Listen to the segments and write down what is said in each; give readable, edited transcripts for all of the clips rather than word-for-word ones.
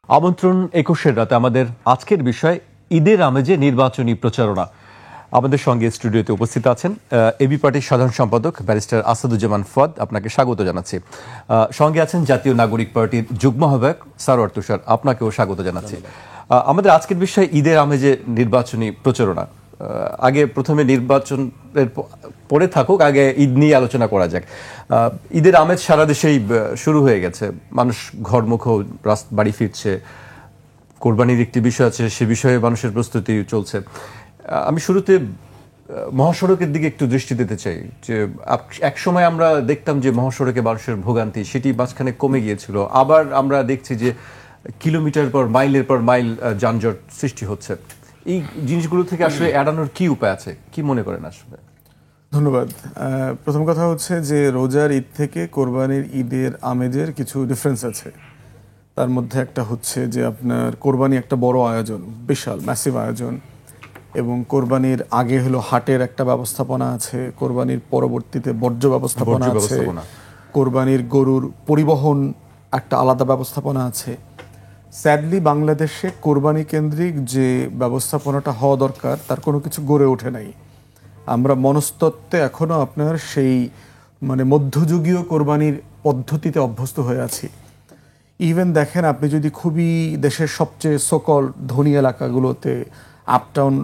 আমন্ত্রণ ২১-এর রাতে আমাদের আজকের বিষয় ঈদের আমেজে নির্বাচনী প্রচারণা। আমাদের সঙ্গে স্টুডিওতে উপস্থিত আছেন এবি পার্টির সাধারণ সম্পাদক ব্যারিস্টার আসাদুজ্জামান ফুয়াদ, আপনাকে স্বাগত জানাচ্ছি। সঙ্গে আছেন জাতীয় নাগরিক পার্টির যুগ্ম আহ্বায়ক সারোয়ার তুষার, আপনাকেও স্বাগত জানাচ্ছি। আমাদের আজকের বিষয় ঈদের আমেজে নির্বাচনী প্রচারণা। আগে প্রথমে নির্বাচনের পরে থাকুক, আগে ঈদ নিয়ে আলোচনা করা যাক। ঈদের আমেজ সারা দেশেই শুরু হয়ে গেছে, মানুষ ঘরমুখ বাড়ি ফিরছে, কোরবানির একটি বিষয় আছে, সে বিষয়ে মানুষের প্রস্তুতি চলছে। আমি শুরুতে মহাসড়কের দিকে একটু দৃষ্টি দিতে চাই যে এক সময় আমরা দেখতাম যে মহাসড়কে মানুষের ভোগান্তি সেটি মাঝখানে কমে গিয়েছিল, আবার আমরা দেখছি যে কিলোমিটার পর মাইল যানজট সৃষ্টি হচ্ছে। এই জিনিসগুলো থেকে আসলে এড়ানোর কি উপায় আছে, কি মনে করেন আসলে? ধন্যবাদ। প্রথম কথা হচ্ছে যে রোজার ঈদ থেকে কোরবানির ঈদের আমেজের কিছু ডিফারেন্স আছে। তার মধ্যে একটা হচ্ছে যে আপনার কোরবানি একটা বড় আয়োজন, বিশাল ম্যাসিভ আয়োজন, এবং কোরবানির আগে হলো হাটের একটা ব্যবস্থাপনা আছে, কোরবানির পরবর্তীতে বর্জ্য ব্যবস্থাপনা আছে, কোরবানির গরুর পরিবহন একটা আলাদা ব্যবস্থাপনা আছে। স্যাডলি বাংলাদেশে কোরবানি কেন্দ্রিক যে ব্যবস্থাপনাটা হওয়া দরকার তার কোনো কিছু গড়ে ওঠে নাই। আমরা মনস্তত্ত্বে এখনও আপনার সেই মধ্যযুগীয় কোরবানির পদ্ধতিতে অভ্যস্ত হয়ে আছি। ইভেন দেখেন, আপনি যদি খুবই দেশের সবচেয়ে সকল ধনী এলাকাগুলোতে আপটাউন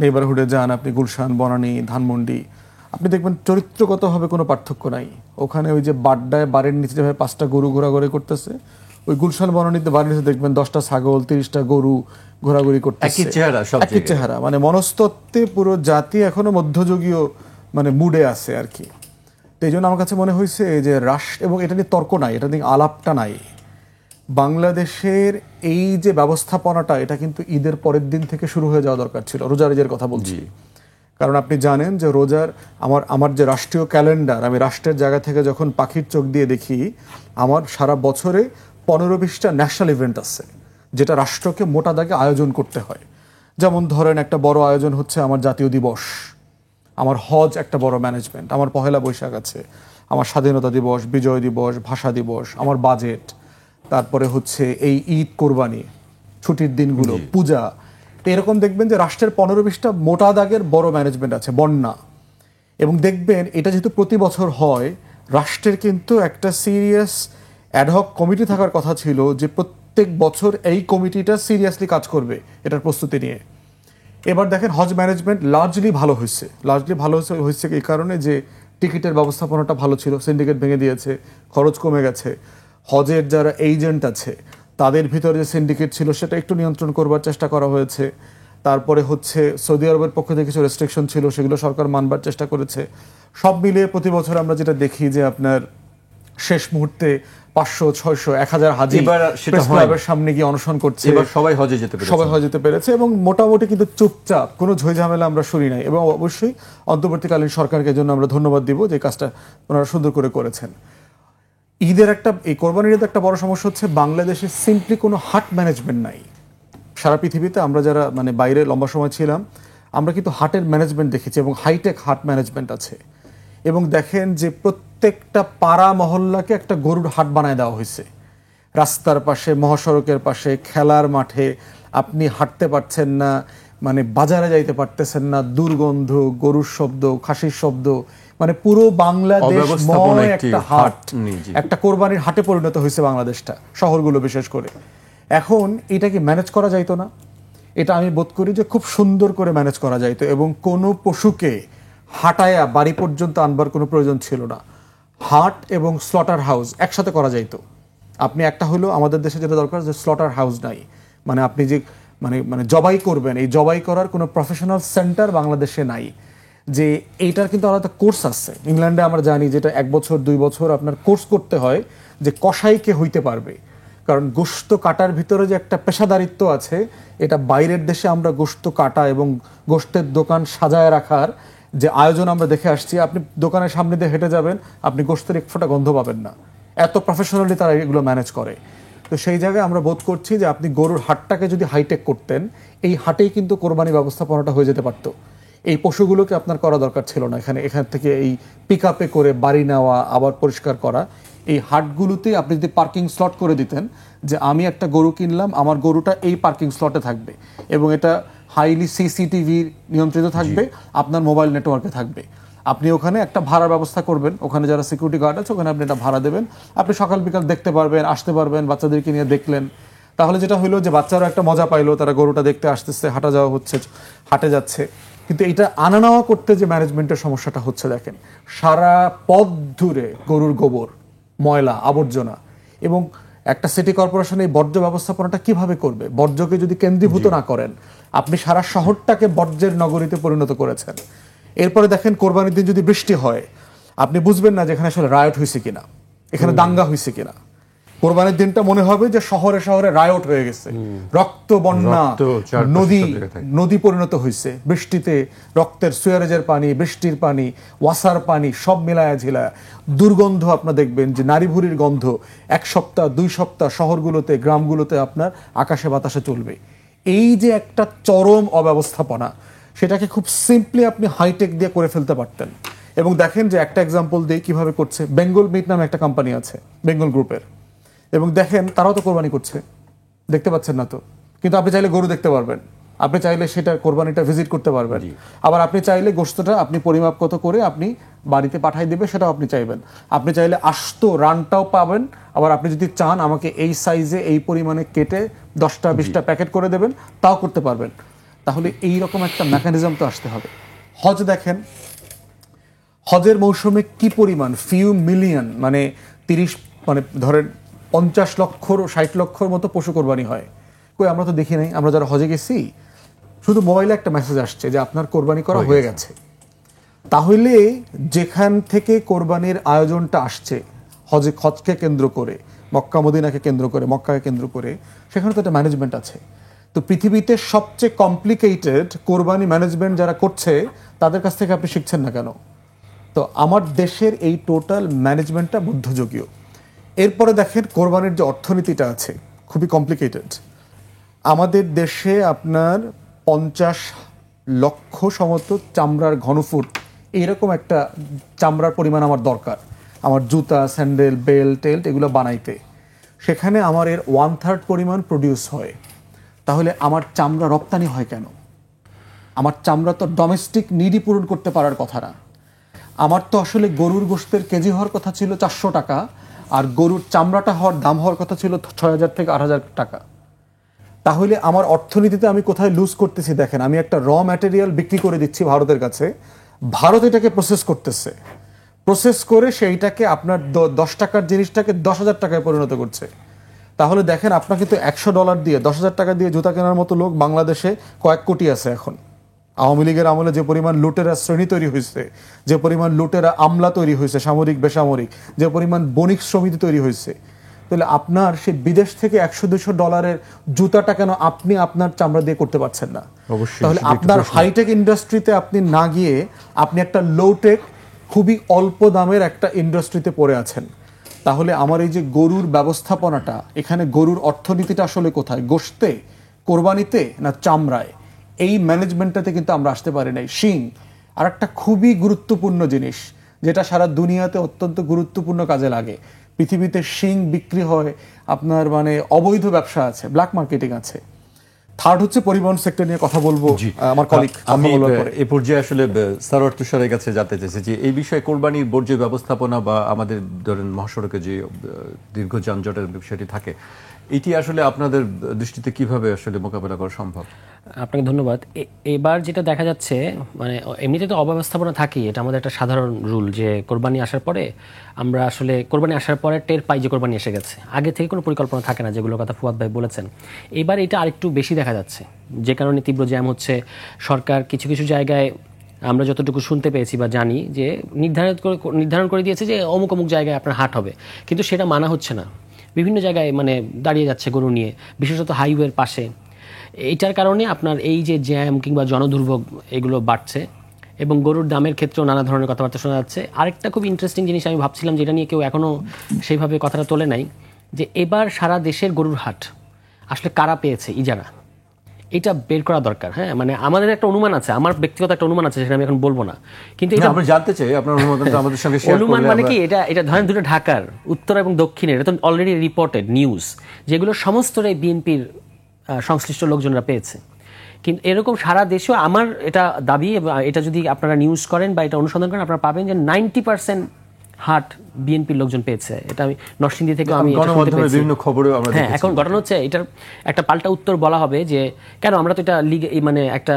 নেইবারহুডে যান, আপনি গুলশান, বনানী, ধানমন্ডি, আপনি দেখবেন চরিত্রগতভাবে কোনো পার্থক্য নাই। ওখানে ওই যে বাড্ডায় বাড়ির নিচে যেভাবে 5টা গরু ঘোরাঘুরি করতেছে, ওই গুলশান বনানীতে বাড়ির নিচে দেখবেন 10টা ছাগল, 30টা গরু ঘোরাঘুরি করতেছে, একই চেহারা। মনস্তত্ত্বে পুরো জাতি এখনো মধ্যযুগীয় মুডে আছে আর কি। তো এই জন্য আমার কাছে মনে হয়েছে যে রাষ্ট্র, এবং এটা নিয়ে তর্ক নাই, এটা নিয়ে আলাপটা নাই, বাংলাদেশের এই যে ব্যবস্থাপনাটা এটা কিন্তু ঈদের পরের দিন থেকে শুরু হয়ে যাওয়া দরকার ছিল। রোজার ঈদের কথা বলছি, কারণ আপনি জানেন যে রোজার আমার যে রাষ্ট্রীয় ক্যালেন্ডার, আমি রাষ্ট্রের জায়গা থেকে যখন পাখির চোখ দিয়ে দেখি, আমার সারা বছরে 15-20টা ন্যাশনাল ইভেন্ট আছে যেটা রাষ্ট্রকে মোটা দাগে আয়োজন করতে হয়। যেমন ধরেন, একটা বড় আয়োজন হচ্ছে আমার জাতীয় দিবস, আমার হজ একটা বড় ম্যানেজমেন্ট, আমার পহেলা বৈশাখ আছে, আমার স্বাধীনতা দিবস, বিজয় দিবস, ভাষা দিবস, আমার বাজেট, তারপরে হচ্ছে এই ঈদ, কোরবানি, ছুটির দিনগুলো, পূজা। তো এরকম দেখবেন যে রাষ্ট্রের 15-20টা মোটা দাগের বড় ম্যানেজমেন্ট আছে, বন্যা। এবং দেখবেন এটা যেহেতু প্রতি বছর হয়, রাষ্ট্রের কিন্তু একটা সিরিয়াস অ্যাডহক কমিটি থাকার কথা ছিল যে প্রত্যেক বছর এই কমিটিটা সিরিয়াসলি কাজ করবে এটার প্রস্তুতি নিয়ে। এবার দেখেন হজ ম্যানেজমেন্ট লার্জলি ভালো হয়েছে এই কারণে যে টিকিটের ব্যবস্থাপনাটা ভালো ছিল, সিন্ডিকেট ভেঙে দিয়েছে, খরচ কমে গেছে। হজের যারা এজেন্ট আছে তাদের ভিতরে যে সিন্ডিকেট ছিল সেটা একটু নিয়ন্ত্রণ করবার চেষ্টা করা হয়েছে। তারপরে হচ্ছে সৌদি আরবের পক্ষ থেকে কিছু রেস্ট্রিকশন ছিল, সেগুলো সরকার মানবার চেষ্টা করেছে। সব মিলিয়ে প্রতি বছর আমরা যেটা দেখি যে আপনার শেষ মুহূর্তে 500, 600, 1000 হাজি ক্লাবের সামনে গিয়ে অনশন করছে, সবাই হজে যেতে পেরেছে, এবং মোটামুটি কিন্তু চুপচাপ, কোনো ঝইঝামেলা আমরা শুনি নাই। এবং অবশ্যই অন্তর্বর্তীকালীন সরকারকে জন্য আমরা ধন্যবাদ দিব যে কাজটা ওনারা সুন্দর করে করেছেন। এই কোরবানির ঈদের একটা বড় সমস্যা হচ্ছে বাংলাদেশে সিম্পলি কোনো হাট ম্যানেজমেন্ট নাই। সারা পৃথিবীতে আমরা যারা বাইরে লম্বা সময় ছিলাম, আমরা কিন্তু হাটের ম্যানেজমেন্ট দেখেছি, এবং হাইটেক হাট ম্যানেজমেন্ট আছে। এবং দেখেন যে প্রত্যেকটা পাড়া মহল্লাকে একটা গরুর হাট বানায় দেওয়া হয়েছে, রাস্তার পাশে, মহাসড়কের পাশে, খেলার মাঠে। আপনি হাঁটতে পারছেন না, বাজারে যাইতে পারতেছেন না, দুর্গন্ধ, গরুর শব্দ, খাসির শব্দ, পুরো বাংলাদেশ একটা হাট, একটা কোরবানির হাটে পরিণত হয়েছে বাংলাদেশটা, শহরগুলো বিশেষ করে। এখন এটা কি ম্যানেজ করা যাইতো না? এটা আমি বোধ করি যে খুব সুন্দর করে ম্যানেজ করা যাইতো, এবং কোনো পশুকে হাঁটায়া বাড়ি পর্যন্ত আনবার কোনো প্রয়োজন ছিল না। হাট এবং স্লটার হাউস একসাথে করা যাইতো। আপনি একটা হলো, আমাদের দেশে যেটা দরকার যে স্লটার হাউস নাই, আপনি যে জবাই করবেন, এই জবাই করার কোনো প্রফেশনাল সেন্টার বাংলাদেশে নাই। যে এইটার কিন্তু আলাদা কোর্স আছে, ইংল্যান্ডে আমরা জানি যেটা 1 বছর 2 বছর আপনার কোর্স করতে হয় যে কসাই কে হইতে পারবে। কারণ গোশত কাটার ভিতরে যে একটা পেশাদারিত্ব আছে, এটা বাইরের দেশে আমরা গোশত কাটা এবং গোশতের দোকান সাজায় রাখার যে আয়োজন আমরা দেখে আসছি, আপনি দোকানের সামনে দিয়ে হেঁটে যাবেন, আপনি গোশতের এক ফোঁটা গন্ধ পাবেন না, এত প্রফেশনালি তারা এগুলো ম্যানেজ করে। তো সেই জায়গায় আমরা বোধ করছি যে আপনি গরুর হাটটাকে যদি হাইটেক করতেন, এই হাটেই কিন্তু কোরবানি ব্যবস্থাপনাটা হয়ে যেতে পারতো। এই পশুগুলোকে আপনার করা দরকার ছিল না এখান থেকে এই পিক আপে করে বাড়ি নেওয়া, আবার পরিষ্কার করা। এই হাটগুলোতে আপনি যদি পার্কিং স্লট করে দিতেন, যে আমি একটা গরু কিনলাম, আমার গরুটা এই পার্কিং স্লটে থাকবে এবং এটা হাইলি সিসিটিভি নিয়ন্ত্রিত থাকবে, আপনার মোবাইল নেটওয়ার্কে থাকবে। আপনি ওখানে একটা ভাড়ার ব্যবস্থা করবেন, ওখানে যারা সিকিউরিটি গার্ড আছে ওখানে আপনি এটা ভাড়া দেবেন, আপনি সকাল বিকাল দেখতে পারবেন, আসতে পারবেন, বাচ্চাদেরকে নিয়ে দেখলেন। তাহলে যেটা হলো যে বাচ্চারা একটা মজা পাইলো, তারা গরুটা দেখতে আসতেছে, হাঁটা যাওয়া হচ্ছে, হাটে যাচ্ছে। কিন্তু এটা আনা নেওয়া করতে যে ম্যানেজমেন্টের সমস্যাটা হচ্ছে, দেখেন সারা পথ ধরে গরুর গোবর, ময়লা, আবর্জনা, এবং একটা সিটি কর্পোরেশন এই বর্জ্য ব্যবস্থাপনাটা কিভাবে করবে? বর্জ্যকে যদি কেন্দ্রীভূত না করেন, আপনি সারা শহরটাকে বর্জ্যের নগরীতে পরিণত করেছেন। এরপরে দেখেন কোরবানির দিন যদি বৃষ্টি হয়, আপনি বুঝবেন না যে এখানে আসলে রায়ট হয়েছে কিনা, এখানে দাঙ্গা হয়েছে কিনা। কোরবানির দিনটা মনে হবে যে শহরে শহরে রায়ট হয়ে গেছে, রক্ত বন্যা, নদী পরিণত হয়েছে, বৃষ্টিতে রক্তের সুয়ারেজের পানি, বৃষ্টির পানি, ওয়াসার পানি সব মিলায়া ঝিলায়া দুর্গন্ধ। আপনার দেখবেন যে নারী ভুরির গন্ধ 1 সপ্তাহ 2 সপ্তাহ শহরগুলোতে, গ্রামগুলোতে আপনার আকাশে বাতাসে চলবে। এই যে একটা চরম অব্যবস্থাপনা, সেটাকে খুব সিম্পলি আপনি হাইটেক দিয়ে করে ফেলতে পারতেন। এবং দেখেন যে একটা এক্সাম্পল দিয়ে কিভাবে করছে, বেঙ্গল মিট নামে একটা কোম্পানি আছে বেঙ্গল গ্রুপের, এবং দেখেন তারাও তো কোরবানি করছে, দেখতে পাচ্ছেন না তো? কিন্তু আপনি চাইলে গরু দেখতে পারবেন, আপনি চাইলে সেটা কোরবানিটা ভিজিট করতে পারবেন, আবার আপনি চাইলে গোশতটা আপনি পরিমাপগত করে আপনি বাড়িতে পাঠাই দেবে, সেটাও আপনি চাইবেন। আপনি চাইলে আস্ত রানটাও পাবেন, আবার আপনি যদি চান আমাকে এই সাইজে এই পরিমাণে কেটে 10টা 20টা প্যাকেট করে দেবেন, তাও করতে পারবেন। তাহলে এই রকম একটা মেকানিজম তো আসতে হবে। হজ দেখেন, হজের মৌসুমে কি পরিমাণ, ফিউ মিলিয়ন, মানে 30, মানে ধরেন 50 লক্ষ 60 লক্ষর মতো পশু কোরবানি হয়। কই আমরা তো দেখি নাই। আমরা যারা হজে গেছি, শুধু মোবাইলে একটা মেসেজ আসছে যে আপনার কোরবানি করা হয়ে গেছে। তাহলে যেখান থেকে কোরবানির আয়োজনটা আসছে, হজকে কেন্দ্র করে, মক্কা মদিনাকে কেন্দ্র করে, মক্কাকে কেন্দ্র করে, সেখানে তো একটা ম্যানেজমেন্ট আছে। তো পৃথিবীতে সবচেয়ে কমপ্লিকেটেড কোরবানি ম্যানেজমেন্ট যারা করছে, তাদের কাছ থেকে আপনি শিখছেন না কেন? তো আমার দেশের এই টোটাল ম্যানেজমেন্টটা মধ্যযুগীয়। এরপরে দেখেন কোরবানির যে অর্থনীতিটা আছে, খুবই কমপ্লিকেটেড। আমাদের দেশে আপনার 50 লক্ষ সমত চামড়ার ঘনফুট, এইরকম একটা চামড়ার পরিমাণ আমার দরকার, আমার জুতা, স্যান্ডেল, বেল্ট টেল্ট এগুলো বানাইতে। সেখানে আমার এর 1/3 পরিমাণ প্রডিউস হয়। তাহলে আমার চামড়া রপ্তানি হয় কেন? আমার চামড়া তো ডোমেস্টিক নিডই পূরণ করতে পারার কথা না। আমার তো আসলে গরুর গোশতের কেজি হওয়ার কথা ছিল 400 টাকা, আর গরুর চামড়াটা হওয়ার দাম হওয়ার কথা ছিল 6000 থেকে 8000 টাকা। তাহলে আমার অর্থনীতিতে আমি কোথায় লুজ করতেছি? দেখেন, আমি একটা র ম্যাটেরিয়াল বিক্রি করে দিচ্ছি ভারতের কাছে, ভারত এটাকে প্রসেস করতেছে, প্রসেস করে সেইটাকে আপনার 10 টাকার জিনিসটাকে 10,000 টাকায় পরিণত করছে। তাহলে দেখেন, আপনাকে তো $100 দিয়ে 10,000 টাকা দিয়ে জুতা কেনার মতো লোক বাংলাদেশে কয়েক কোটি আছে এখন। আওয়ামী লীগের আমলে যে পরিমাণ লুটেরা শ্রেণী তৈরি হয়েছে, যে পরিমাণ লুটেরা আমলা তৈরি হয়েছে, সামরিক বেসামরিক, যে পরিমাণ বণিক সমিতি তৈরি হয়েছে, তাহলে আপনার সেই বিদেশ থেকে $100-200 জুতাটা কেন আপনি আপনার চামড়া দিয়ে করতে পারছেন না? তাহলে আপনার হাইটেক ইন্ডাস্ট্রিতে আপনি না গিয়ে আপনি একটা লোটেক, খুবই অল্প দামের একটা ইন্ডাস্ট্রিতে পড়ে আছেন। তাহলে আমার এই যে গরুর ব্যবস্থাপনাটা, এখানে গরুর অর্থনীতিটা আসলে কোথায়? গোশতে, কোরবানিতে, না চামড়ায়? এই ম্যানেজমেন্টটাতে কিন্তু আমরা আসতে পারি নাই। শিং আর একটা খুবই গুরুত্বপূর্ণ জিনিস, যেটা সারা দুনিয়াতে অত্যন্ত গুরুত্বপূর্ণ কাজে লাগে। পৃথিবীতে শিং বিক্রি হয় আপনার, মানে অবৈধ ব্যবসা আছে, ব্ল্যাক মার্কেটিং আছে। থার্ড হচ্ছে পরিবহন সেক্টর নিয়ে কথা বলবো আমার কলিগ। আমি এই পর্যায়ে আসলে সারোয়ার তুষারের কাছে জানতে চাইছি যে এই বিষয়ে কোরবানির বর্জ্য ব্যবস্থাপনা বা আমাদের ধরেন মহাসড়কে যে দীর্ঘ যানজটের বিষয়টি থাকে, এটি আসলে আপনাদের দৃষ্টিতে কিভাবে আসলে মোকাবেলা করা সম্ভব? আপনাকে ধন্যবাদ। এবার যেটা দেখা যাচ্ছে, মানে এমনিতে তো অব্যবস্থাপনা থাকেই, এটা আমাদের একটা সাধারণ রুল যে কোরবানি আসার পরে আমরা আসলে কোরবানি আসার পরে টের পাই যে কোরবানি এসে গেছে, আগে থেকে কোনো পরিকল্পনা থাকে না, যেগুলোর কথা ফুয়াদ ভাই বলেছেন। এবার এটা আরেকটু বেশি দেখা যাচ্ছে, যে কারণে তীব্র জ্যাম হচ্ছে। সরকার কিছু কিছু জায়গায়, আমরা যতটুকু শুনতে পেয়েছি বা জানি, যে নির্ধারণ করে দিয়েছে যে অমুক অমুক জায়গায় আপনার হাট হবে, কিন্তু সেটা মানা হচ্ছে না। বিভিন্ন জায়গায় মানে দাঁড়িয়ে যাচ্ছে গরু নিয়ে, বিশেষত হাইওয়ের পাশে। এইটার কারণে আপনার এই যে জ্যাম কিংবা জনদুর্ভোগ এগুলো বাড়ছে, এবং গরুর দামের ক্ষেত্রেও নানা ধরনের কথাবার্তা শোনা যাচ্ছে। আরেকটা খুব ইন্টারেস্টিং জিনিস আমি ভাবছিলাম, যেটা নিয়ে কেউ এখনও সেইভাবে কথাটা তোলে নাই, যে এবার সারা দেশের গরুর হাট আসলে কারা পেয়েছে? ইজারা। এটা বের করা দরকার। হ্যাঁ, মানে আমাদের একটা অনুমান আছে, আমার ব্যক্তিগত একটা অনুমান আছে, সেটা আমি এখন বলবো না, কিন্তু এটা আমরা জানতে চাই আপনার অনুমোদনটা আমাদের সঙ্গে শেয়ার করলে। অনুমান মানে কি, এটা ধরেন দুটো ঢাকার উত্তর এবং দক্ষিণে, এটা তো অলরেডি রিপোর্টেড নিউজ, যেগুলো সমস্তটাই বিএনপির সংশ্লিষ্ট লোকজনরা পেয়েছে। কিন্তু এরকম সারা দেশেও আমার এটা দাবি, এটা যদি আপনারা নিউজ করেন বা এটা অনুসন্ধান করেন, আপনারা পাবেন যে 90% হার্ট বিএনপির লোকজন পেয়েছে। এটা আমি নরসিংদী থেকে আমি গণমাধ্যমে বিভিন্ন খবরেও আমরা হ্যাঁ, এখন ঘটনা হচ্ছে এটার একটা পাল্টা উত্তর বলা হবে যে কেন আমরা তো এটা মানে একটা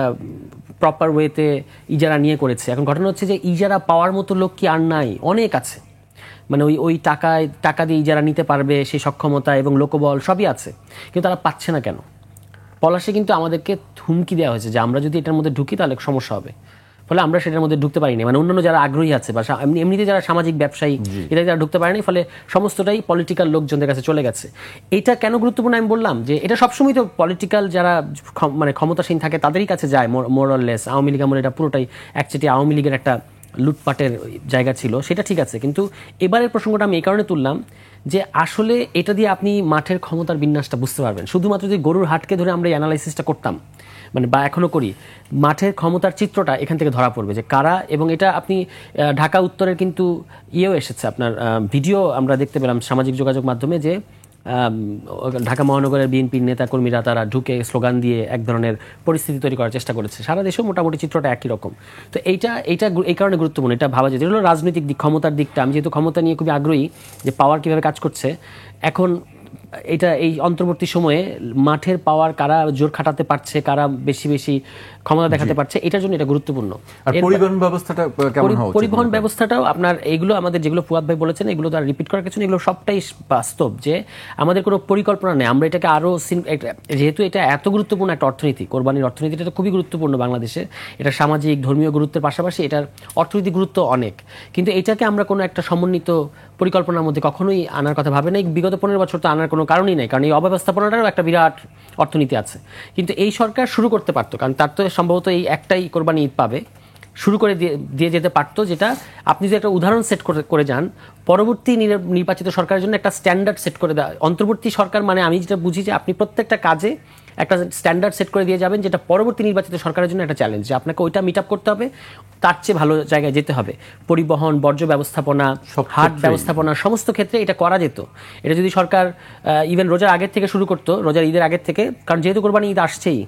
প্রপার ওয়েতে ইজারা নিয়ে করেছে। এখন ঘটনা হচ্ছে যে ইজারা পাওয়ার মতো লোক কি আর নাই? অনেক আছে, মানে ওই টাকা দিয়ে ইজারা নিতে পারবে সেই সক্ষমতা এবং লোকবল সবই আছে, কিন্তু তারা পাচ্ছে না কেন? পলাশে কিন্তু আমাদেরকে হুমকি দেওয়া হয়েছে যে আমরা যদি এটার মধ্যে ঢুকি তাহলে সমস্যা হবে, ফলে আমরা সেটার মধ্যে ঢুকতে পারিনি। মানে অন্যান্য যারা আগ্রহী আছে বা এমনিতে যারা সামাজিক ব্যবসায়ী, এটা যারা ঢুকতে পারেনি, ফলে সমস্তটাই পলিটিক্যাল লোকজনদের কাছে চলে গেছে। এটা কেন গুরুত্বপূর্ণ আমি বললাম যে এটা সবসময় তো পলিটিক্যাল যারা মানে ক্ষমতাসীন থাকে তাদেরই কাছে যায় মোরাললেস। আওয়ামী লীগ আমলে এটা পুরোটাই একচেটিয়া আওয়ামী লীগের একটা লুটপাটের জায়গা ছিল, সেটা ঠিক আছে। কিন্তু এবারের প্রসঙ্গটা আমি এই কারণে তুললাম যে আসলে এটা দিয়ে আপনি মাঠের ক্ষমতার বিন্যাসটা বুঝতে পারবেন। শুধুমাত্র যদি গরুর হাটকে ধরে আমরা এই অ্যানালাইসিসটা করতাম, মানে বা এখনো করি, মাঠের ক্ষমতার চিত্রটা এখান থেকে ধরা পড়বে যে কারা। এবং এটা আপনি ঢাকা উত্তরের কিন্তু ইয়েও এসেছে, আপনার ভিডিও আমরা দেখতে পেলাম সামাজিক যোগাযোগ মাধ্যমে, যে ঢাকা মহানগরের বিএনপির নেতাকর্মীরা তারা ঢুকে স্লোগান দিয়ে এক ধরনের পরিস্থিতি তৈরি করার চেষ্টা করেছে। সারা দেশেও মোটামুটি চিত্রটা একই রকম। তো এইটা এই কারণে গুরুত্বপূর্ণ, এটা ভাবা যায়। এটা হলো রাজনৈতিক দিক, ক্ষমতার দিকটা। আমি যেহেতু ক্ষমতা নিয়ে খুবই আগ্রহী যে পাওয়ার কীভাবে কাজ করছে, এখন এটা এই অন্তর্বর্তী সময়ে মাঠের পাওয়ার কারা জোর খাটাতে পারছে, কারা বেশি বেশি ক্ষমতা দেখাতে পারছে, এটার জন্য এটা গুরুত্বপূর্ণ। পরিবহন ব্যবস্থাটা কেমন হওয়া উচিত? পরিবহন ব্যবস্থাটাও আপনার এইগুলো আমাদের যেগুলো ফুয়াদ ভাই বলেছেন এগুলো তার রিপিট করার কিছু, এগুলো সবটাই বাস্তব যে আমাদের কোনো পরিকল্পনা নেই। আমরা এটাকে আরও, যেহেতু এটা এত গুরুত্বপূর্ণ একটা অর্থনীতি, কোরবানির অর্থনীতিটা তো খুবই গুরুত্বপূর্ণ বাংলাদেশে, এটা সামাজিক ধর্মীয় গুরুত্বের পাশাপাশি এটার অর্থনৈতিক গুরুত্ব অনেক, কিন্তু এটাকে আমরা কোনো একটা সমন্বিত পরিকল্পনার মধ্যে কখনোই আনার কথা ভাবে নাই। বিগত 15 বছর তো আনার কোনো কারণই নাই, কারণ এই অব্যবস্থাপনাটারও একটা বিরাট অর্থনীতি আছে। কিন্তু এই সরকার শুরু করতে পারতো, কারণ তার তো সম্ভবত এই একটাই কোরবানি ঈদ পাবে, শুরু করে দিয়ে যেতে পারতো, যেটা আপনি যদি একটা উদাহরণ সেট করে যান, পরবর্তী নির্বাচিত সরকারের জন্য একটা স্ট্যান্ডার্ড সেট করে দেওয়া। অন্তর্বর্তী সরকার মানে আমি যেটা বুঝি যে আপনি প্রত্যেকটা কাজে একটা স্ট্যান্ডার্ড সেট করে দিয়ে যাবেন, যেটা পরবর্তী নির্বাচিত সরকারের জন্য একটা চ্যালেঞ্জ, যে আপনাকে ওইটা মিট আপ করতে হবে, তার চেয়ে ভালো জায়গায় যেতে হবে। পরিবহন, বর্জ্য ব্যবস্থাপনা, হাট ব্যবস্থাপনা, সমস্ত ক্ষেত্রে এটা করা যেত। এটা যদি সরকার ইভেন রোজার আগের থেকে শুরু করতো, রোজার ঈদের আগের থেকে, কারণ যেহেতু কোরবানি ঈদ আসছেই,